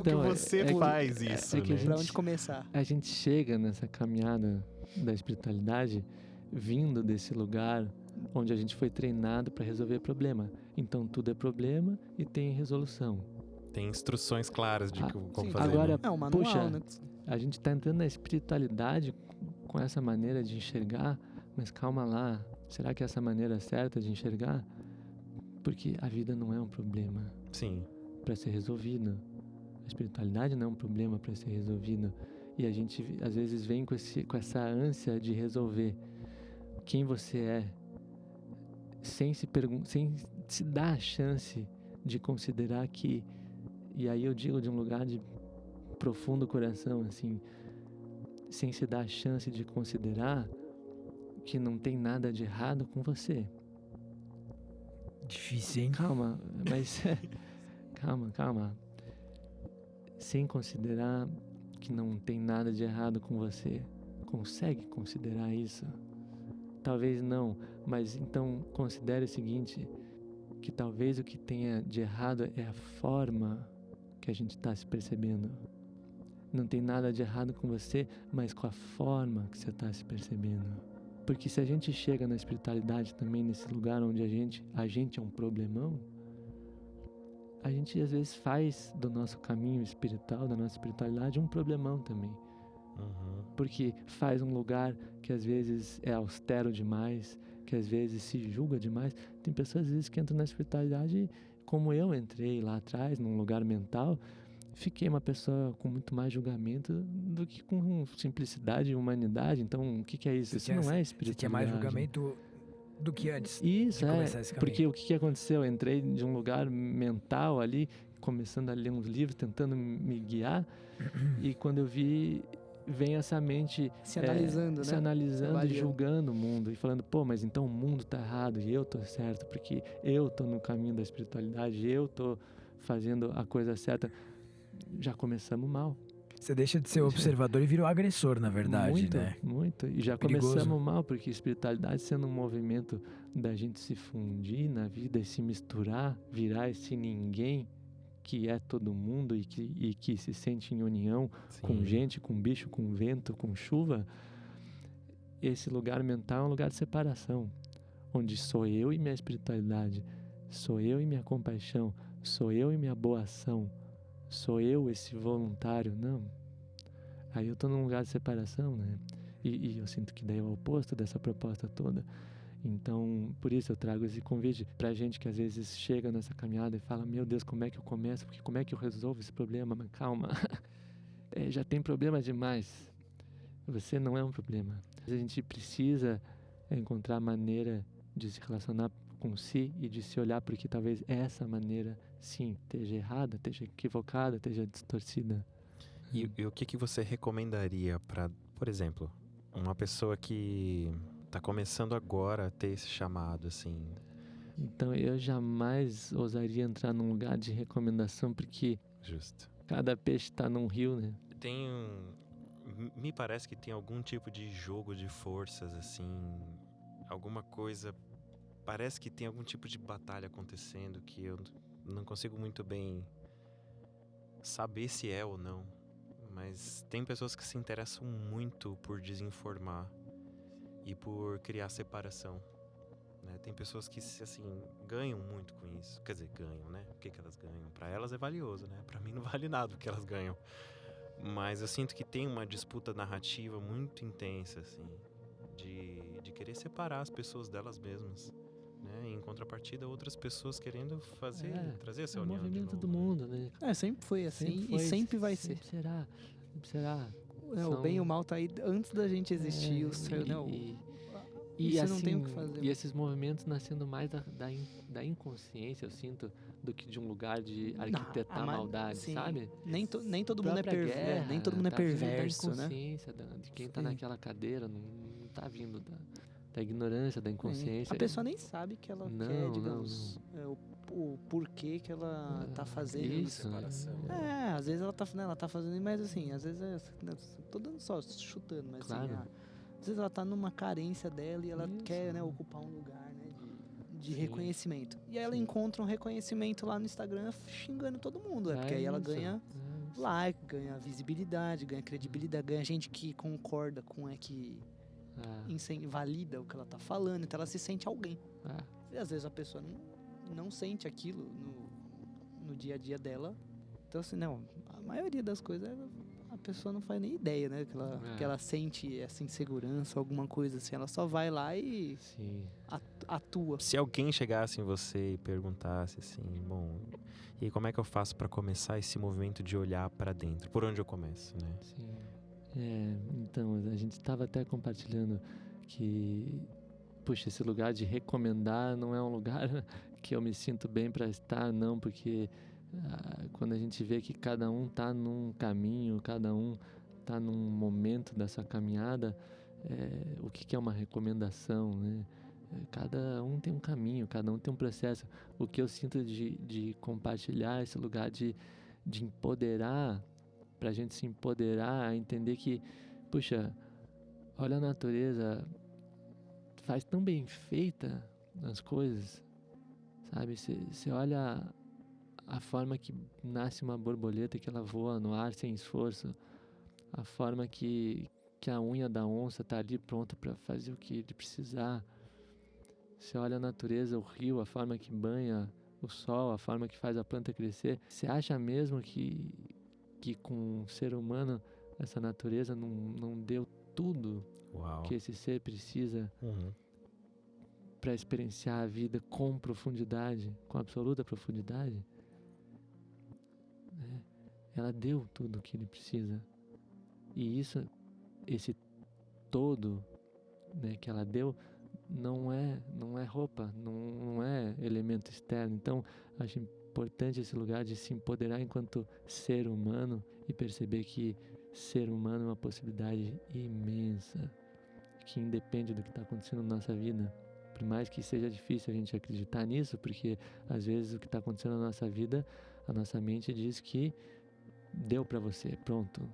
que você faz isso, né? Pra onde começar? A gente chega nessa caminhada da espiritualidade vindo desse lugar onde a gente foi treinado para resolver problema. Então, tudo é problema e tem resolução. Tem instruções claras de como fazer. Agora, né? Um manual, puxa, né? A gente está entrando na espiritualidade com essa maneira de enxergar, mas calma lá, será que é essa maneira certa de enxergar? Porque a vida não é um problema para ser resolvido. A espiritualidade não é um problema para ser resolvido. E a gente às vezes vem com essa ânsia de resolver quem você é, sem se dar a chance de considerar que, e aí eu digo de um lugar de profundo coração, assim, sem se dar a chance de considerar que não tem nada de errado com você. Difícil, hein? Calma, mas calma. Sem considerar que não tem nada de errado com você, consegue considerar isso? Talvez não, mas então considere o seguinte, que talvez o que tenha de errado é a forma que a gente está se percebendo. Não tem nada de errado com você, mas com a forma que você está se percebendo. Porque se a gente chega na espiritualidade também, nesse lugar onde a gente é um problemão, a gente às vezes faz do nosso caminho espiritual, da nossa espiritualidade, um problemão também. Porque faz um lugar que às vezes é austero demais, que às vezes se julga demais. Tem pessoas às vezes que entram na espiritualidade como eu entrei lá atrás, num lugar mental, fiquei uma pessoa com muito mais julgamento do que com simplicidade e humanidade. Então, o que é isso? Isso não é espiritualidade. Você tinha mais julgamento do que antes. Isso, porque o que aconteceu? Eu entrei de um lugar mental ali, começando a ler uns livros, tentando me guiar, e quando eu vi, vem essa mente se analisando, né? Se analisando e julgando o mundo, e falando, pô, mas então o mundo tá errado e eu tô certo, porque eu tô no caminho da espiritualidade, eu tô fazendo a coisa certa. Já começamos mal. Você deixa de ser observador e vira o agressor, na verdade, muito, né? Muito. E já começamos mal, porque espiritualidade sendo um movimento da gente se fundir na vida e se misturar, virar esse ninguém que é todo mundo e que se sente em união com gente, com bicho, com vento, com chuva. Esse lugar mental é um lugar de separação, onde sou eu e minha espiritualidade, sou eu e minha compaixão, sou eu e minha boa ação, sou eu esse voluntário. Não. Aí eu tô num lugar de separação, né? E eu sinto que daí é o oposto dessa proposta toda. Então, por isso eu trago esse convite pra gente que às vezes chega nessa caminhada e fala, meu Deus, como é que eu começo? Porque como é que eu resolvo esse problema? Mas calma, já tem problema demais. Você não é um problema. A gente precisa encontrar maneira de se relacionar com si e de se olhar, porque talvez essa maneira, sim, esteja errada, esteja equivocada, esteja distorcida. E o que você recomendaria para, por exemplo, uma pessoa que tá começando agora a ter esse chamado, assim? Então eu jamais ousaria entrar num lugar de recomendação, porque Justo. Cada peixe tá num rio, né? Me parece que tem algum tipo de jogo de forças, assim, alguma coisa, parece que tem algum tipo de batalha acontecendo que eu não consigo muito bem saber se é ou não. Mas tem pessoas que se interessam muito por desinformar e por criar separação, né? Tem pessoas que, assim, ganham muito com isso. Quer dizer, ganham, né? O que elas ganham? Pra elas é valioso, né? Pra mim não vale nada o que elas ganham. Mas eu sinto que tem uma disputa narrativa muito intensa, assim, de querer separar as pessoas delas mesmas, né? Em contrapartida, outras pessoas querendo trazer essa união. É o movimento de novo, do mundo, né? Sempre foi assim e sempre vai ser. Sempre será. O bem e o mal tá aí antes da gente existir. E você assim, não tem o que fazer. E esses movimentos nascendo mais da inconsciência, eu sinto, do que de um lugar de arquitetar maldade, sim. sabe? Nem todo mundo é perverso, nem todo mundo é perverso, da inconsciência, né? De quem tá naquela cadeira, não tá vindo da ignorância, da inconsciência. A pessoa nem sabe que ela quer, digamos, o porquê que ela tá fazendo isso. Às vezes ela tá fazendo, mas assim, às vezes tô dando só, chutando, mas claro. assim, às vezes ela tá numa carência dela e ela quer, né, ocupar um lugar, né, de reconhecimento. E aí ela encontra um reconhecimento lá no Instagram xingando todo mundo, porque aí ela ganha like, ganha visibilidade, ganha credibilidade, ganha gente que concorda com que valida o que ela tá falando, então ela se sente alguém. E às vezes a pessoa não sente aquilo no dia a dia dela. Então assim, a maioria das coisas a pessoa não faz nem ideia, né? Que ela sente essa insegurança, alguma coisa assim. Ela só vai lá e atua. Se alguém chegasse em você e perguntasse assim, bom, e como é que eu faço para começar esse movimento de olhar para dentro? Por onde eu começo, né? Sim. Então, a gente estava até compartilhando que, puxa, esse lugar de recomendar não é um lugar que eu me sinto bem para estar, não, porque quando a gente vê que cada um tá num caminho, cada um tá num momento dessa caminhada, o que é uma recomendação, né? Cada um tem um caminho, cada um tem um processo. O que eu sinto de compartilhar esse lugar de empoderar, pra gente se empoderar, entender que, puxa, olha a natureza, faz tão bem feita as coisas, sabe? Você olha a forma que nasce uma borboleta, que ela voa no ar sem esforço, a forma que a unha da onça tá ali pronta para fazer o que ele precisar. Você olha a natureza, o rio, a forma que banha o sol, a forma que faz a planta crescer. Você acha mesmo que com o ser humano essa natureza não deu tudo que esse ser precisa para experienciar a vida com profundidade, com absoluta profundidade? ela deu tudo o que ele precisa. E esse todo, né, que ela deu, não é roupa, não é elemento externo. Então, acho importante esse lugar de se empoderar enquanto ser humano e perceber que ser humano é uma possibilidade imensa, que independe do que está acontecendo na nossa vida. Por mais que seja difícil a gente acreditar nisso, porque às vezes o que está acontecendo na nossa vida, a nossa mente diz que deu para você, pronto,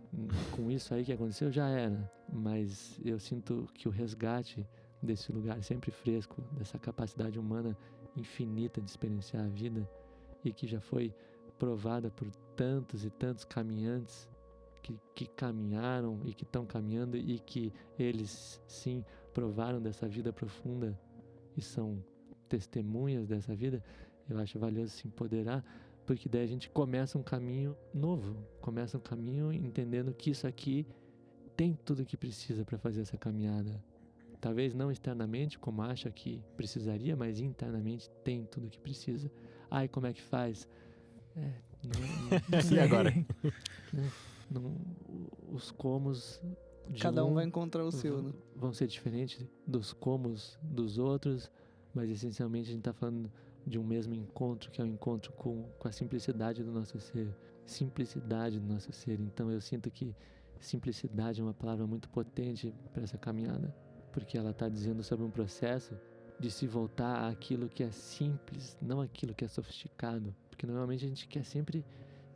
com isso aí que aconteceu já era. Mas eu sinto que o resgate desse lugar sempre fresco, dessa capacidade humana infinita de experienciar a vida, e que já foi provada por tantos e tantos caminhantes que caminharam e que estão caminhando, e que eles sim provaram dessa vida profunda e são testemunhas dessa vida. Eu acho valioso se empoderar, porque daí a gente começa um caminho novo, começa um caminho entendendo que isso aqui tem tudo o que precisa para fazer essa caminhada. Talvez não externamente, como acha que precisaria, mas internamente tem tudo o que precisa. Ai, como é que faz? E agora? Os comos de cada um vai encontrar o seu, né? Vão ser diferentes dos comos dos outros, mas essencialmente a gente está falando de um mesmo encontro, que é o encontro com a simplicidade do nosso ser. Simplicidade do nosso ser. Então eu sinto que simplicidade é uma palavra muito potente para essa caminhada, porque ela está dizendo sobre um processo de se voltar àquilo que é simples, não aquilo que é sofisticado. Porque normalmente a gente quer sempre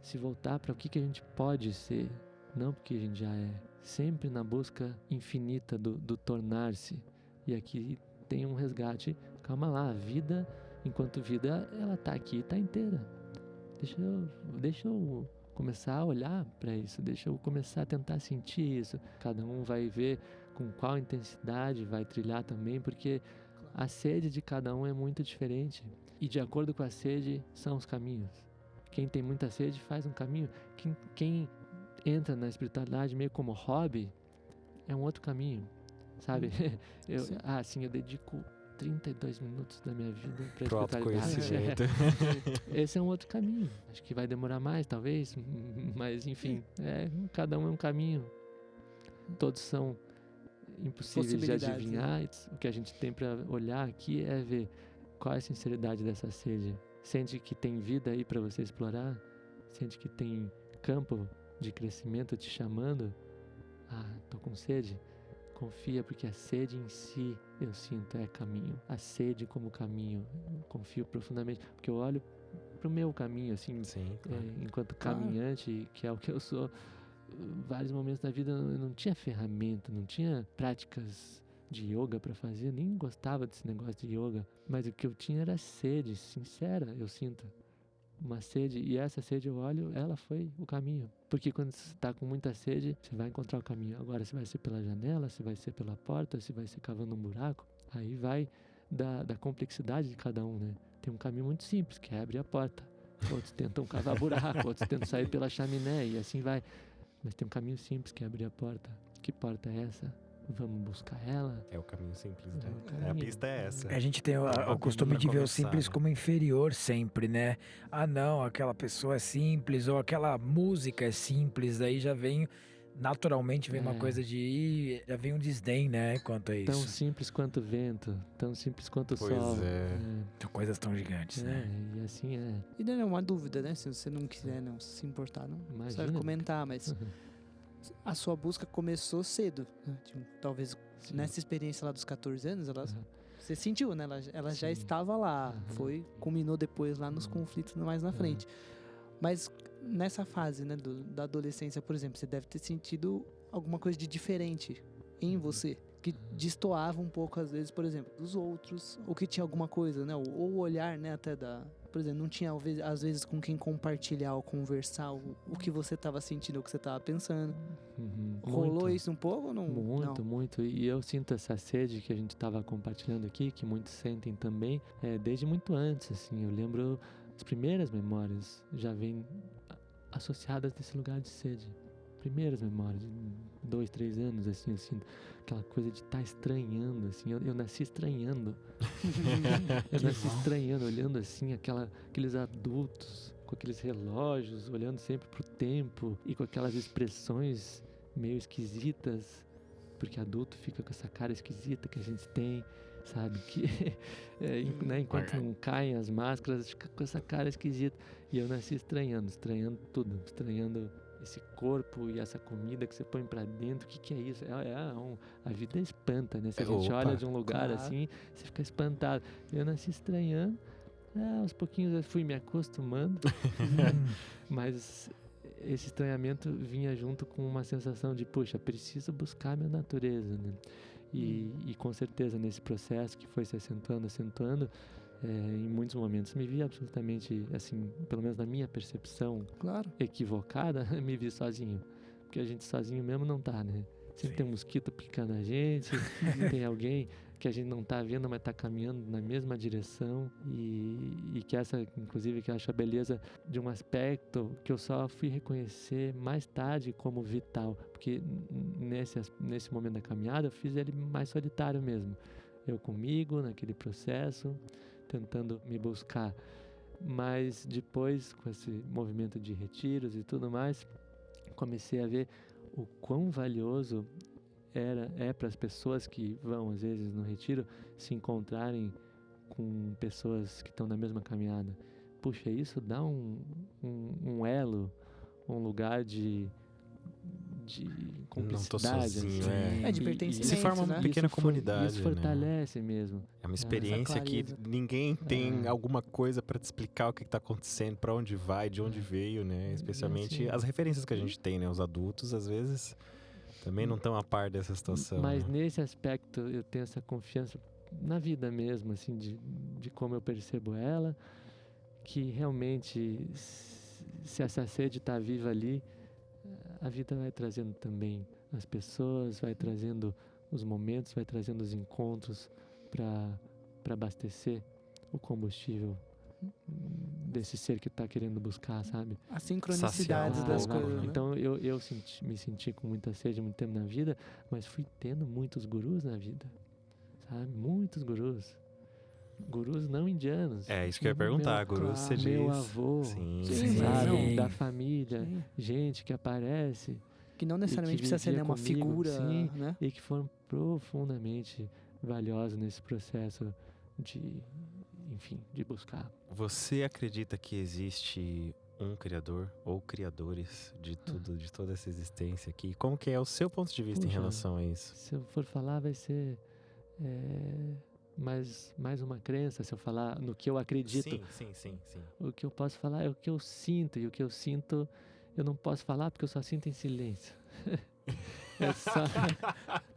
se voltar para o que a gente pode ser, não porque a gente já é. Sempre na busca infinita do tornar-se. E aqui tem um resgate. Calma lá, a vida, enquanto vida, ela está aqui, está inteira. Deixa eu começar a olhar para isso, deixa eu começar a tentar sentir isso. Cada um vai ver com qual intensidade vai trilhar também, porque a sede de cada um é muito diferente. E de acordo com a sede, são os caminhos. Quem tem muita sede faz um caminho. Quem entra na espiritualidade meio como hobby, é um outro caminho, sabe? Eu dedico 32 minutos da minha vida para espiritualidade. Esse é um outro caminho. Acho que vai demorar mais, talvez, mas enfim, cada um é um caminho. Todos são impossíveis de adivinhar. Né? O que a gente tem para olhar aqui é ver qual é a sinceridade dessa sede. Sente que tem vida aí para você explorar? Sente que tem campo de crescimento te chamando? Tô com sede? Confia, porque a sede em si, eu sinto, é caminho. A sede como caminho, eu confio profundamente, porque eu olho pro meu caminho, assim, sim, claro. Enquanto caminhante, que é o que eu sou. Vários momentos da vida eu não tinha ferramenta, não tinha práticas de yoga para fazer, nem gostava desse negócio de yoga, mas o que eu tinha era sede sincera, eu sinto. Uma sede, e essa sede eu olho, ela foi o caminho. Porque quando você está com muita sede, você vai encontrar o caminho. Agora, se vai ser pela janela, se vai ser pela porta, se vai ser cavando um buraco, aí vai da complexidade de cada um, né? Tem um caminho muito simples, que é abrir a porta. Outros tentam cavar buraco, outros tentam sair pela chaminé, e assim vai. Mas tem um caminho simples, que é abrir a porta. Que porta é essa? Vamos buscar ela? É o caminho simples, né? A pista é essa. A gente tem o costume de ver o simples como inferior sempre, né? Não, aquela pessoa é simples, ou aquela música é simples, aí já vem, naturalmente vem uma coisa já vem um desdém, né, quanto a isso. Tão simples quanto o vento, tão simples quanto o sol. Pois é. São coisas tão gigantes, né? E assim é. E não é uma dúvida, né? Se você não quiser não se importar, não precisa comentar, mas... A sua busca começou cedo, né? Talvez sim. Nessa experiência lá dos 14 anos, você sentiu, né? Ela já estava lá, culminou depois lá nos conflitos mais na frente. Mas nessa fase, né, da adolescência, por exemplo, você deve ter sentido alguma coisa de diferente em você, que destoava um pouco às vezes, por exemplo, dos outros, ou que tinha alguma coisa, né? Ou o olhar, né, até por exemplo, não tinha às vezes com quem compartilhar ou conversar o que você estava sentindo, o que você estava pensando. Rolou isso um pouco ou não? Muito. E eu sinto essa sede que a gente estava compartilhando aqui, que muitos sentem também, desde muito antes, assim. Eu lembro, as primeiras memórias já vêm associadas desse lugar de sede. Primeiras memórias, 2, 3 anos, assim, eu sinto aquela coisa de estar estranhando, assim, eu nasci estranhando. Eu nasci estranhando, olhando assim, aqueles adultos com aqueles relógios, olhando sempre pro tempo e com aquelas expressões meio esquisitas, porque adulto fica com essa cara esquisita que a gente tem, sabe? Que, né, enquanto não caem as máscaras, fica com essa cara esquisita. E eu nasci estranhando tudo, estranhando esse corpo e essa comida que você põe pra dentro. O que é isso? A vida espanta, né? Se a gente olha de um lugar assim, você fica espantado. Eu nasci estranhando, aos pouquinhos eu fui me acostumando, mas esse estranhamento vinha junto com uma sensação de, puxa, preciso buscar minha natureza, né? E com certeza nesse processo que foi se acentuando, em muitos momentos me vi absolutamente, assim, pelo menos na minha percepção equivocada, me vi sozinho. Porque a gente sozinho mesmo não tá, né? Sempre tem um mosquito picando a gente, tem alguém que a gente não tá vendo, mas tá caminhando na mesma direção. E que essa, inclusive, que eu acho a beleza de um aspecto que eu só fui reconhecer mais tarde como vital. Porque nesse momento da caminhada eu fiz ele mais solitário mesmo. Eu comigo, naquele processo, tentando me buscar. Mas depois, com esse movimento de retiros e tudo mais, comecei a ver o quão valioso é para as pessoas que vão, às vezes, no retiro, se encontrarem com pessoas que estão na mesma caminhada. Puxa, isso dá um elo, um lugar de cumplicidade. Não tô sozinho, de pertencimento, se forma uma pequena comunidade. Isso fortalece mesmo. É uma experiência que ninguém tem alguma coisa para te explicar o que está acontecendo, para onde vai, de onde veio, né? Especialmente as referências que a gente tem, né? Os adultos, às vezes, também não estão a par dessa situação. Mas nesse aspecto eu tenho essa confiança na vida mesmo, assim, de como eu percebo ela, que realmente, se essa sede está viva ali, a vida vai trazendo também as pessoas, vai trazendo os momentos, vai trazendo os encontros para abastecer o combustível desse ser que está querendo buscar, sabe? A sincronicidade das coisas, né? Então eu me senti com muita sede muito tempo na vida, mas fui tendo muitos gurus na vida, sabe? Muitos gurus. Gurus não indianos. É, isso que eu ia perguntar, gurus você diz. Meu avô, sabe? Da família, gente que aparece. Que não necessariamente precisa ser uma figura, né? E que foram profundamente valiosos nesse processo de buscar. Você acredita que existe um criador ou criadores de tudo, de toda essa existência aqui? Como que é o seu ponto de vista em relação a isso? Se eu for falar, vai ser mais uma crença, se eu falar no que eu acredito. Sim. O que eu posso falar é o que eu sinto, e o que eu sinto eu não posso falar porque eu só sinto em silêncio.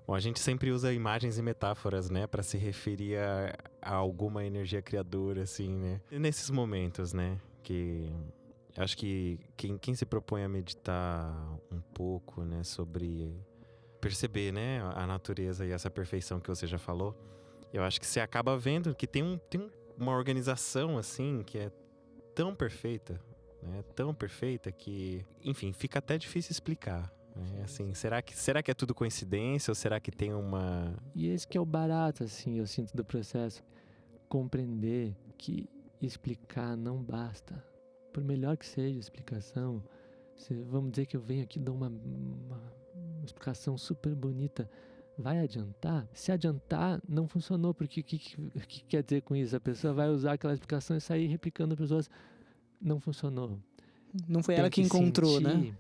Bom, a gente sempre usa imagens e metáforas, né, para se referir a alguma energia criadora, assim, né? E nesses momentos, né, que acho que quem se propõe a meditar um pouco, né, sobre perceber, né, a natureza e essa perfeição que você já falou, eu acho que você acaba vendo que tem uma organização, assim, que é tão perfeita, né, tão perfeita que, enfim, fica até difícil explicar. Assim, será que é tudo coincidência ou será que tem uma... E esse que é o barato, assim, eu sinto do processo. Compreender que explicar não basta. Por melhor que seja a explicação, vamos dizer que eu venho aqui e dou uma explicação super bonita. Vai adiantar? Se adiantar, não funcionou, porque o que quer dizer com isso? A pessoa vai usar aquela explicação e sair replicando para os outros. Não funcionou. Não foi ela que encontrou, sentir, né?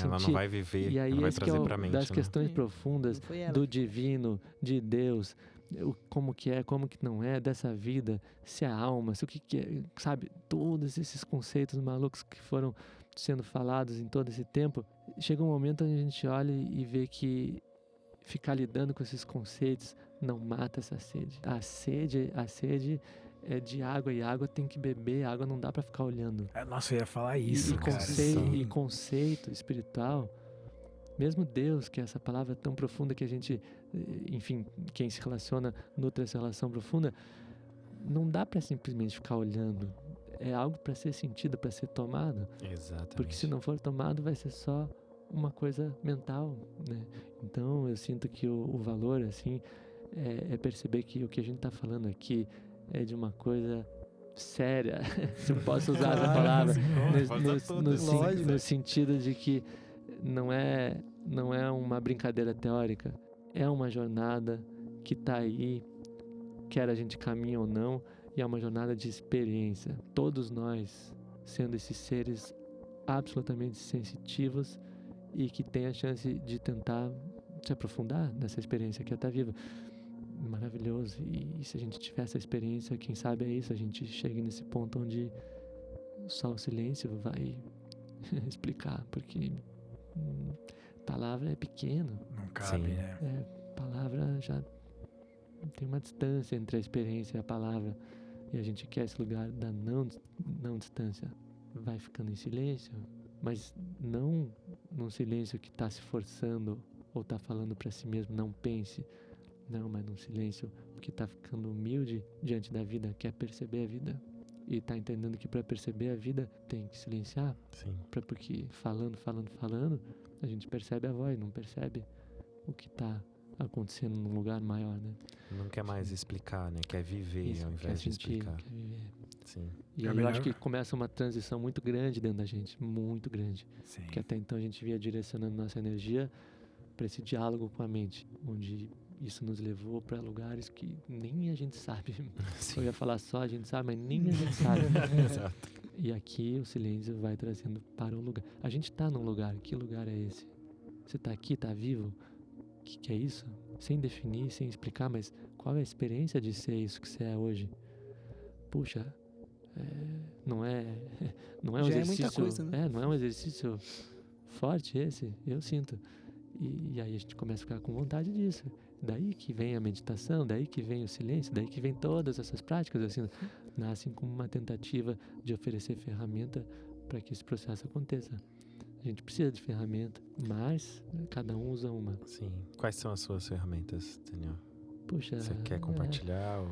Ela não vai viver, e aí ela vai trazer pra mente, das questões profundas do divino, de Deus, como que é, como que não é, dessa vida, se é alma, se o que é, sabe? Todos esses conceitos malucos que foram sendo falados em todo esse tempo. Chega um momento onde a gente olha e vê que ficar lidando com esses conceitos não mata essa sede. A sede é de água, e água tem que beber, a água não dá pra ficar olhando. Nossa, eu ia falar isso, e conceito espiritual, mesmo Deus, que é essa palavra tão profunda que a gente, enfim, quem se relaciona nutre essa relação profunda, não dá pra simplesmente ficar olhando. É algo pra ser sentido, pra ser tomado. Exatamente. Porque se não for tomado, vai ser só uma coisa mental, né? Então eu sinto que o valor, assim, é perceber que o que a gente tá falando aqui é de uma coisa séria, se eu posso usar essa palavra, no sentido de que não é uma brincadeira teórica, é uma jornada que está aí, quer a gente caminhe ou não, e é uma jornada de experiência. Todos nós, sendo esses seres absolutamente sensitivos e que têm a chance de tentar se aprofundar nessa experiência que é estar viva. Maravilhoso. E se a gente tiver essa experiência, quem sabe é isso, a gente chega nesse ponto onde só o silêncio vai explicar, porque palavra é pequeno. Não cabe, né? Palavra já tem uma distância entre a experiência e a palavra, e a gente quer esse lugar da não distância. Vai ficando em silêncio, mas não num silêncio que está se forçando ou está falando para si mesmo, não pense. Não, mas num silêncio que está ficando humilde diante da vida, quer perceber a vida. E está entendendo que para perceber a vida tem que silenciar. Sim. Porque falando, a gente percebe a voz, não percebe o que está acontecendo num lugar maior, né? Não quer mais explicar, né? Quer viver isso, ao invés de explicar. Quer viver. Sim. E aí eu acho que começa uma transição muito grande dentro da gente, muito grande. Sim. Que até então a gente via direcionando nossa energia para esse diálogo com a mente, onde isso nos levou para lugares que nem a gente sabe. Sim. Eu ia falar só a gente sabe, mas nem a gente sabe. Exato. E aqui o silêncio vai trazendo para um lugar. A gente está num lugar. Que lugar é esse? Você está aqui, está vivo? O que é isso? Sem definir, sem explicar, mas qual é a experiência de ser isso que você é hoje? Puxa, não é um já exercício. É muita coisa, né? Não é um exercício forte esse, eu sinto. E aí a gente começa a ficar com vontade disso. Daí que vem a meditação, daí que vem o silêncio, daí que vem todas essas práticas, assim, nascem como uma tentativa de oferecer ferramenta para que esse processo aconteça. A gente precisa de ferramenta, mas cada um usa uma. Sim. Quais são as suas ferramentas, Daniel? Puxa, você quer compartilhar?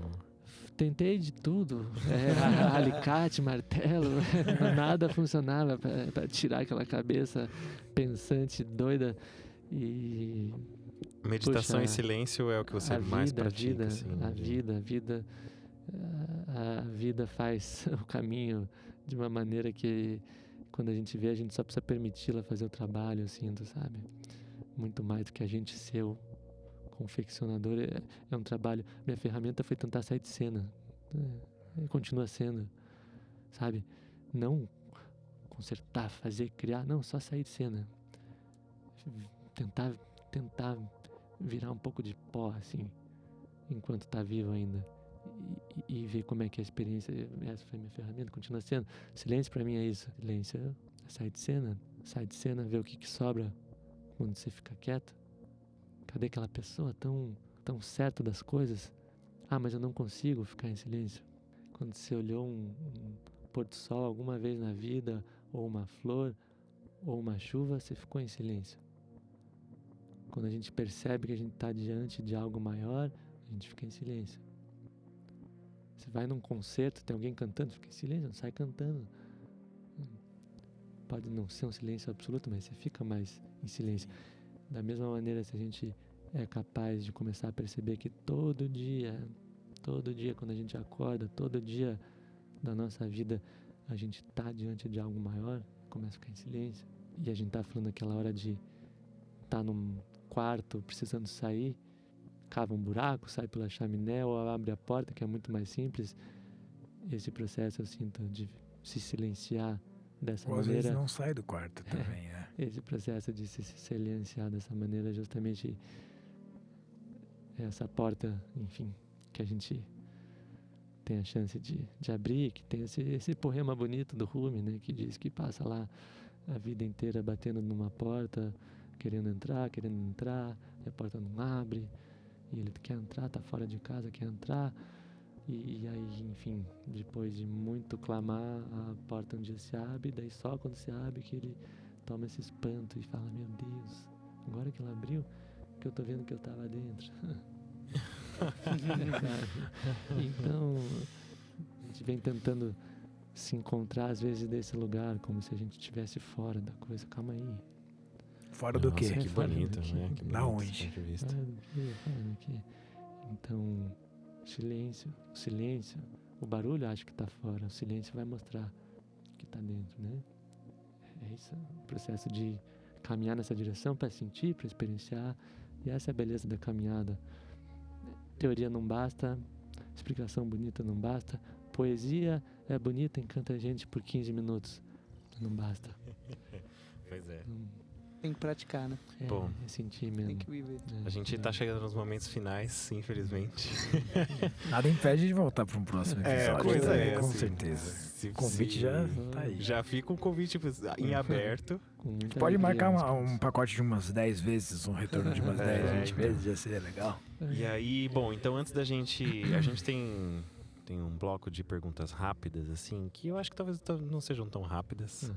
Tentei de tudo, alicate, martelo, nada funcionava para tirar aquela cabeça pensante, doida. E meditação em silêncio é o que você mais pratica? A vida faz o caminho de uma maneira que quando a gente vê, a gente só precisa permiti-la fazer o trabalho, eu sinto, sabe? Muito mais do que a gente ser o confeccionador. É um trabalho. Minha ferramenta foi tentar sair de cena. Continua sendo, sabe? Não consertar, fazer, criar, não, só sair de cena. Tentar virar um pouco de pó, assim, enquanto tá vivo ainda. E ver como é que é a experiência. Essa foi minha ferramenta, continua sendo. Silêncio pra mim é isso. Silêncio é sair de cena, ver o que sobra quando você fica quieto. Cadê aquela pessoa tão certa das coisas? Ah, mas eu não consigo ficar em silêncio. Quando você olhou um pôr do sol alguma vez na vida, ou uma flor, ou uma chuva, você ficou em silêncio. Quando a gente percebe que a gente está diante de algo maior, a gente fica em silêncio. Você vai num concerto, tem alguém cantando, fica em silêncio, não sai cantando. Pode não ser um silêncio absoluto, mas você fica mais em silêncio. Da mesma maneira, se a gente é capaz de começar a perceber que todo dia, quando a gente acorda, todo dia da nossa vida, a gente está diante de algo maior, começa a ficar em silêncio. E a gente está falando aquela hora de estar num quarto precisando sair, cava um buraco, sai pela chaminé ou abre a porta, que é muito mais simples. Esse processo eu sinto de se silenciar dessa maneira. Às vezes não sai do quarto também, né? Esse processo de se silenciar dessa maneira, justamente essa porta, enfim, que a gente tem a chance de abrir, que tem esse poema bonito do Rumi, né, que diz que passa lá a vida inteira batendo numa porta, querendo entrar, e a porta não abre, e ele quer entrar, tá fora de casa, quer entrar, e aí, enfim, depois de muito clamar, a porta um dia se abre, daí só quando se abre que ele toma esse espanto e fala, meu Deus, agora que ela abriu, que eu tô vendo que eu tava dentro. Então, a gente vem tentando se encontrar às vezes desse lugar, como se a gente estivesse fora da coisa. Calma aí. Fora do quê? Que bonito, né? Que da onde? Fora do quê? Então, silêncio, O barulho acha que está fora, o silêncio vai mostrar que está dentro, né? É isso, o processo de caminhar nessa direção para sentir, para experienciar. E essa é a beleza da caminhada. Teoria não basta, explicação bonita não basta, poesia é bonita, encanta a gente por 15 minutos. Não basta. Pois é. Tem que praticar, né? Bom, é sentir mesmo. Tem que viver. A gente tá chegando nos momentos finais, infelizmente. Nada impede de voltar para um próximo episódio. Com assim, certeza. O convite já tá aí. Já fica um convite em aberto. Pode marcar um pacote de umas 10 vezes, um retorno de umas 10, 20 vezes, já seria legal. E aí, bom, então antes da gente... A gente tem um bloco de perguntas rápidas, assim, que eu acho que talvez não sejam tão rápidas.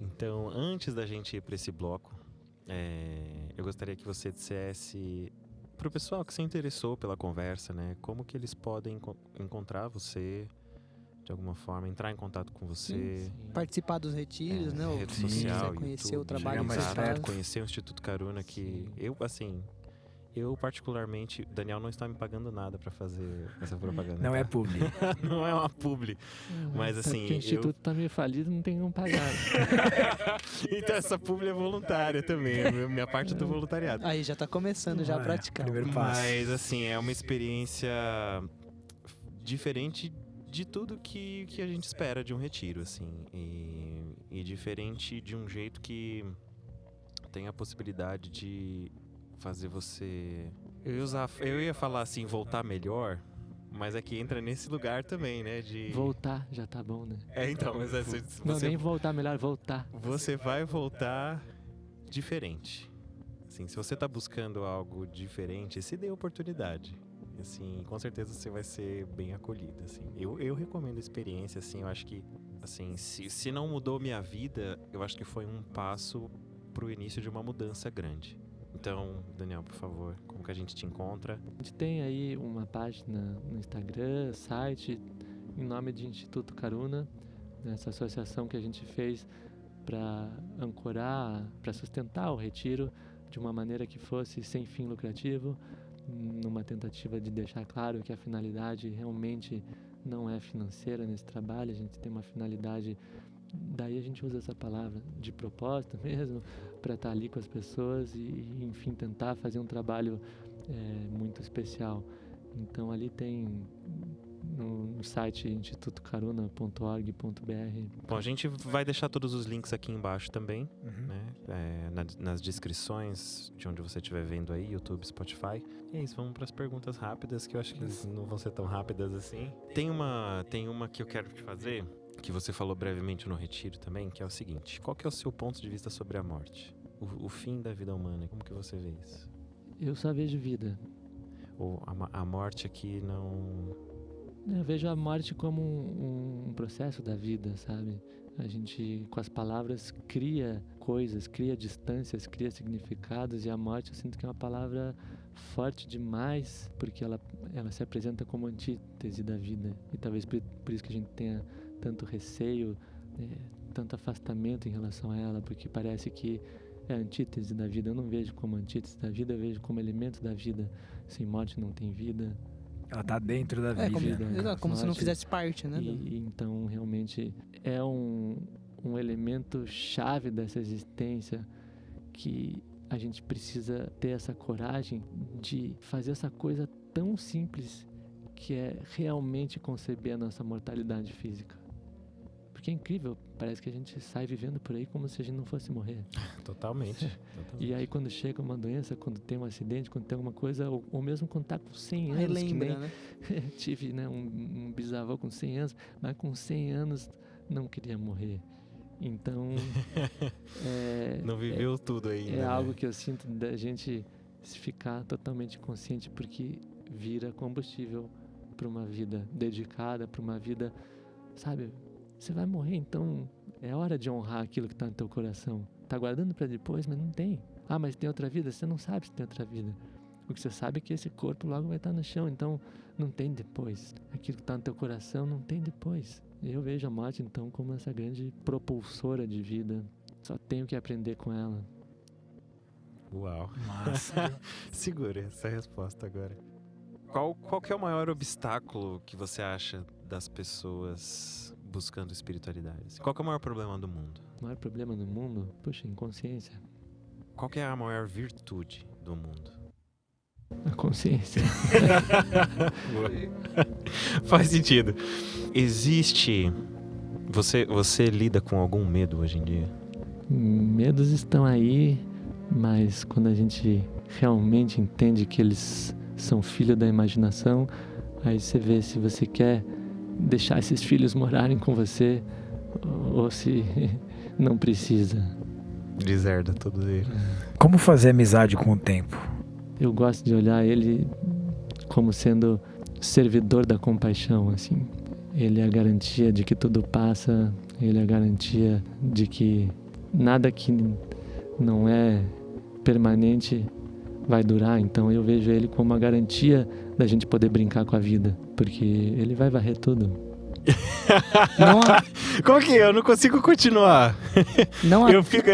Então, antes da gente ir para esse bloco, eu gostaria que você dissesse pro pessoal que se interessou pela conversa, né? Como que eles podem encontrar você, de alguma forma, entrar em contato com você. Sim. Participar dos retiros, né? Rede social, conhecer YouTube, o trabalho mais perto, conhecer o Instituto Karuna, que eu particularmente, Daniel não está me pagando nada para fazer essa propaganda. Não é publi. Não é uma publi. Mas assim, porque o Instituto tá meio falido, não tem como pagar. Então essa publi é voluntária também, minha parte do voluntariado. Aí já tá começando já a praticar. Primeiro passo. Mas assim, é uma experiência diferente de tudo que a gente espera de um retiro, assim. E diferente de um jeito que tem a possibilidade de fazer você... Eu ia falar assim, voltar melhor, mas é que entra nesse lugar também, né? De... Voltar já tá bom, né? Então, mas Não, nem voltar, melhor voltar. Você vai voltar diferente. Assim, se você tá buscando algo diferente, se dê oportunidade. Assim, com certeza você vai ser bem acolhido, assim. Eu recomendo a experiência, assim, eu acho que, assim, se não mudou minha vida, eu acho que foi um passo pro início de uma mudança grande. Então, Daniel, por favor, como que a gente te encontra? A gente tem aí uma página no Instagram, site, em nome de Instituto Karuna, essa associação que a gente fez para ancorar, para sustentar o retiro de uma maneira que fosse sem fim lucrativo, numa tentativa de deixar claro que a finalidade realmente não é financeira nesse trabalho, a gente tem uma finalidade, daí a gente usa essa palavra, de propósito mesmo, para estar ali com as pessoas e enfim, tentar fazer um trabalho muito especial. Então ali tem no site institutokaruna.org.br. Bom, a gente vai deixar todos os links aqui embaixo também, né? Nas descrições de onde você estiver vendo aí, YouTube, Spotify. E é isso, vamos para as perguntas rápidas, que eu acho que não vão ser tão rápidas assim. Tem uma que eu quero te fazer, que você falou brevemente no retiro também, que é o seguinte: qual que é o seu ponto de vista sobre a morte? O fim da vida humana, como que você vê isso? Eu só vejo vida. Ou a morte aqui não... Eu vejo a morte como um processo da vida, sabe? A gente, com as palavras, cria coisas, cria distâncias, cria significados, e a morte eu sinto que é uma palavra forte demais, porque ela se apresenta como antítese da vida. E talvez por isso que a gente tenha tanto receio, tanto afastamento em relação a ela, porque parece que é a antítese da vida. Eu não vejo como antítese da vida, eu vejo como elemento da vida. Sem morte não tem vida. Ela tá dentro da vida. Como se não fizesse parte, né? E então, realmente, é um elemento chave dessa existência que a gente precisa ter essa coragem de fazer essa coisa tão simples que é realmente conceber a nossa mortalidade física. Porque é incrível, parece que a gente sai vivendo por aí como se a gente não fosse morrer. Totalmente. E aí quando chega uma doença, quando tem um acidente, quando tem alguma coisa, ou mesmo quando tá com 100 anos, relembra, né? Tive um bisavô com 100 anos, mas com 100 anos não queria morrer. Então... não viveu tudo ainda. É algo que eu sinto da gente ficar totalmente consciente, porque vira combustível para uma vida dedicada, para uma vida, sabe... Você vai morrer, então é hora de honrar aquilo que está no teu coração. Tá guardando para depois, mas não tem. Ah, mas tem outra vida? Você não sabe se tem outra vida. O que você sabe é que esse corpo logo vai estar no chão, então não tem depois. Aquilo que está no teu coração não tem depois. Eu vejo a morte, então, como essa grande propulsora de vida. Só tenho que aprender com ela. Uau. Massa. Segura essa resposta agora. Qual que é o maior obstáculo que você acha das pessoas buscando espiritualidade? Qual que é o maior problema do mundo? O maior problema do mundo? Puxa, inconsciência. Qual que é a maior virtude do mundo? A consciência. Faz sentido. Existe... Você lida com algum medo hoje em dia? Medos estão aí, mas quando a gente realmente entende que eles são filhos da imaginação, aí você vê se você quer deixar esses filhos morarem com você ou se não precisa. Deserda todo ele. Como fazer amizade com o tempo? Eu gosto de olhar ele como sendo servidor da compaixão, assim. Ele é a garantia de que tudo passa, ele é a garantia de que nada que não é permanente vai durar. Então eu vejo ele como a garantia da gente poder brincar com a vida, porque ele vai varrer tudo. Como que eu não consigo continuar? Eu fico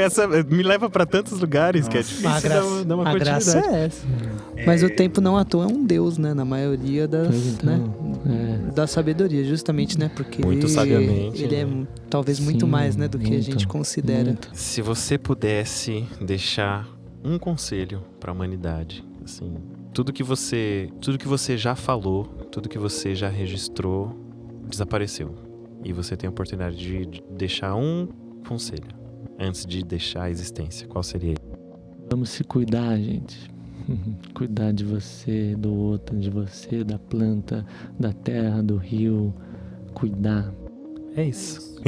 me leva para tantos lugares. Nossa, que é difícil dar uma continuidade. A graça é essa. Mas o tempo não à toa é um deus, né? Na maioria da sabedoria, justamente, né? Porque muito sabiamente, ele é talvez muito mais, né, do que a gente considera. Muito. Se você pudesse deixar um conselho para a humanidade, assim, tudo que você já falou, tudo que você já registrou desapareceu. E você tem a oportunidade de deixar um conselho antes de deixar a existência. Qual seria? Vamos se cuidar, gente. Cuidar de você, do outro, de você, da planta, da terra, do rio. Cuidar. É isso.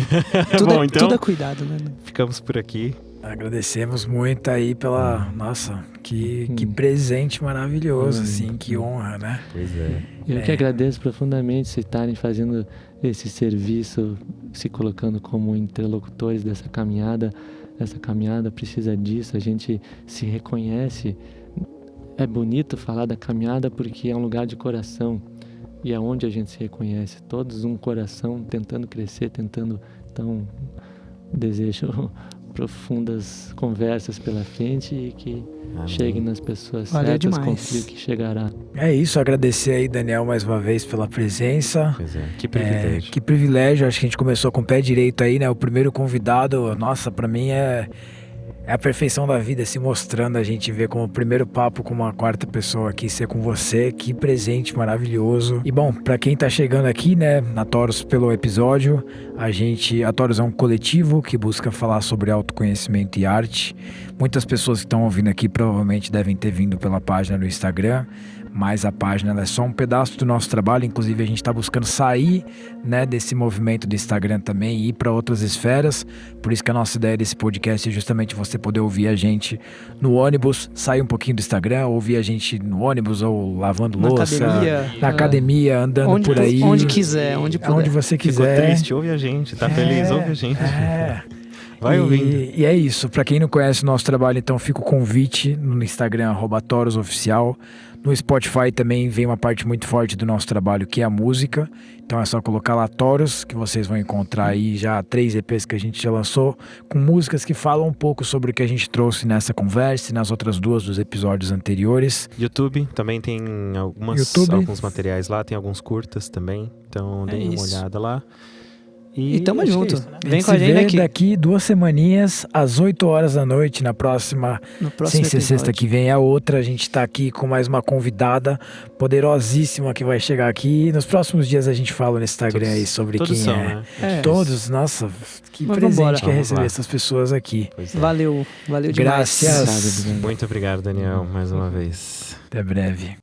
Bom, então, tudo é cuidado, né? Ficamos por aqui. Agradecemos muito aí pela... Nossa, que presente maravilhoso, assim, que honra, né? Pois é. Eu que agradeço profundamente vocês estarem fazendo esse serviço, se colocando como interlocutores dessa caminhada. Essa caminhada precisa disso, a gente se reconhece. É bonito falar da caminhada porque é um lugar de coração. E é onde a gente se reconhece. Todos um coração tentando crescer, tentando... Então, desejo profundas conversas pela frente e que cheguem nas pessoas certas, confio que chegará. É isso, agradecer aí, Daniel, mais uma vez pela presença. Pois é, que privilégio. Que privilégio, acho que a gente começou com o pé direito aí, né? O primeiro convidado, nossa, pra mim é a perfeição da vida se mostrando, a gente vê como o primeiro papo com uma quarta pessoa aqui ser com você, que presente maravilhoso. E bom, pra quem tá chegando aqui, né, na Taurus pelo episódio, a Taurus é um coletivo que busca falar sobre autoconhecimento e arte. Muitas pessoas que estão ouvindo aqui provavelmente devem ter vindo pela página no Instagram, mas a página ela é só um pedaço do nosso trabalho. Inclusive a gente está buscando sair, né, desse movimento do Instagram também e ir para outras esferas. Por isso que a nossa ideia desse podcast é justamente você poder ouvir a gente no ônibus, sair um pouquinho do Instagram, ouvir a gente no ônibus ou lavando louça, na academia, andando por aí. Onde quiser, onde puder. Onde você quiser. Ficou triste, ouve a gente. Tá feliz, ouve a gente. Vai ouvindo. E é isso. Para quem não conhece o nosso trabalho, então fica o convite no Instagram, @TaurusOficial. No Spotify também vem uma parte muito forte do nosso trabalho, que é a música. Então é só colocar lá Taurus, que vocês vão encontrar aí já 3 EPs que a gente já lançou, com músicas que falam um pouco sobre o que a gente trouxe nessa conversa e nas outras 2 dos episódios anteriores. YouTube também tem alguns materiais lá, tem alguns curtas também. Então deem uma olhada lá. E tamo junto. Né? Vem com a gente aqui. Daqui 2 semaninhas, às 8 horas da noite, na próxima sem ser sexta que vem a outra. A gente tá aqui com mais uma convidada poderosíssima que vai chegar aqui. Nos próximos dias a gente fala no Instagram aí sobre quem são, é. Né? Todos, nossa, que mas presente que é receber essas pessoas aqui. Valeu demais. Graças. Muito obrigado, Daniel, mais uma vez. Até breve.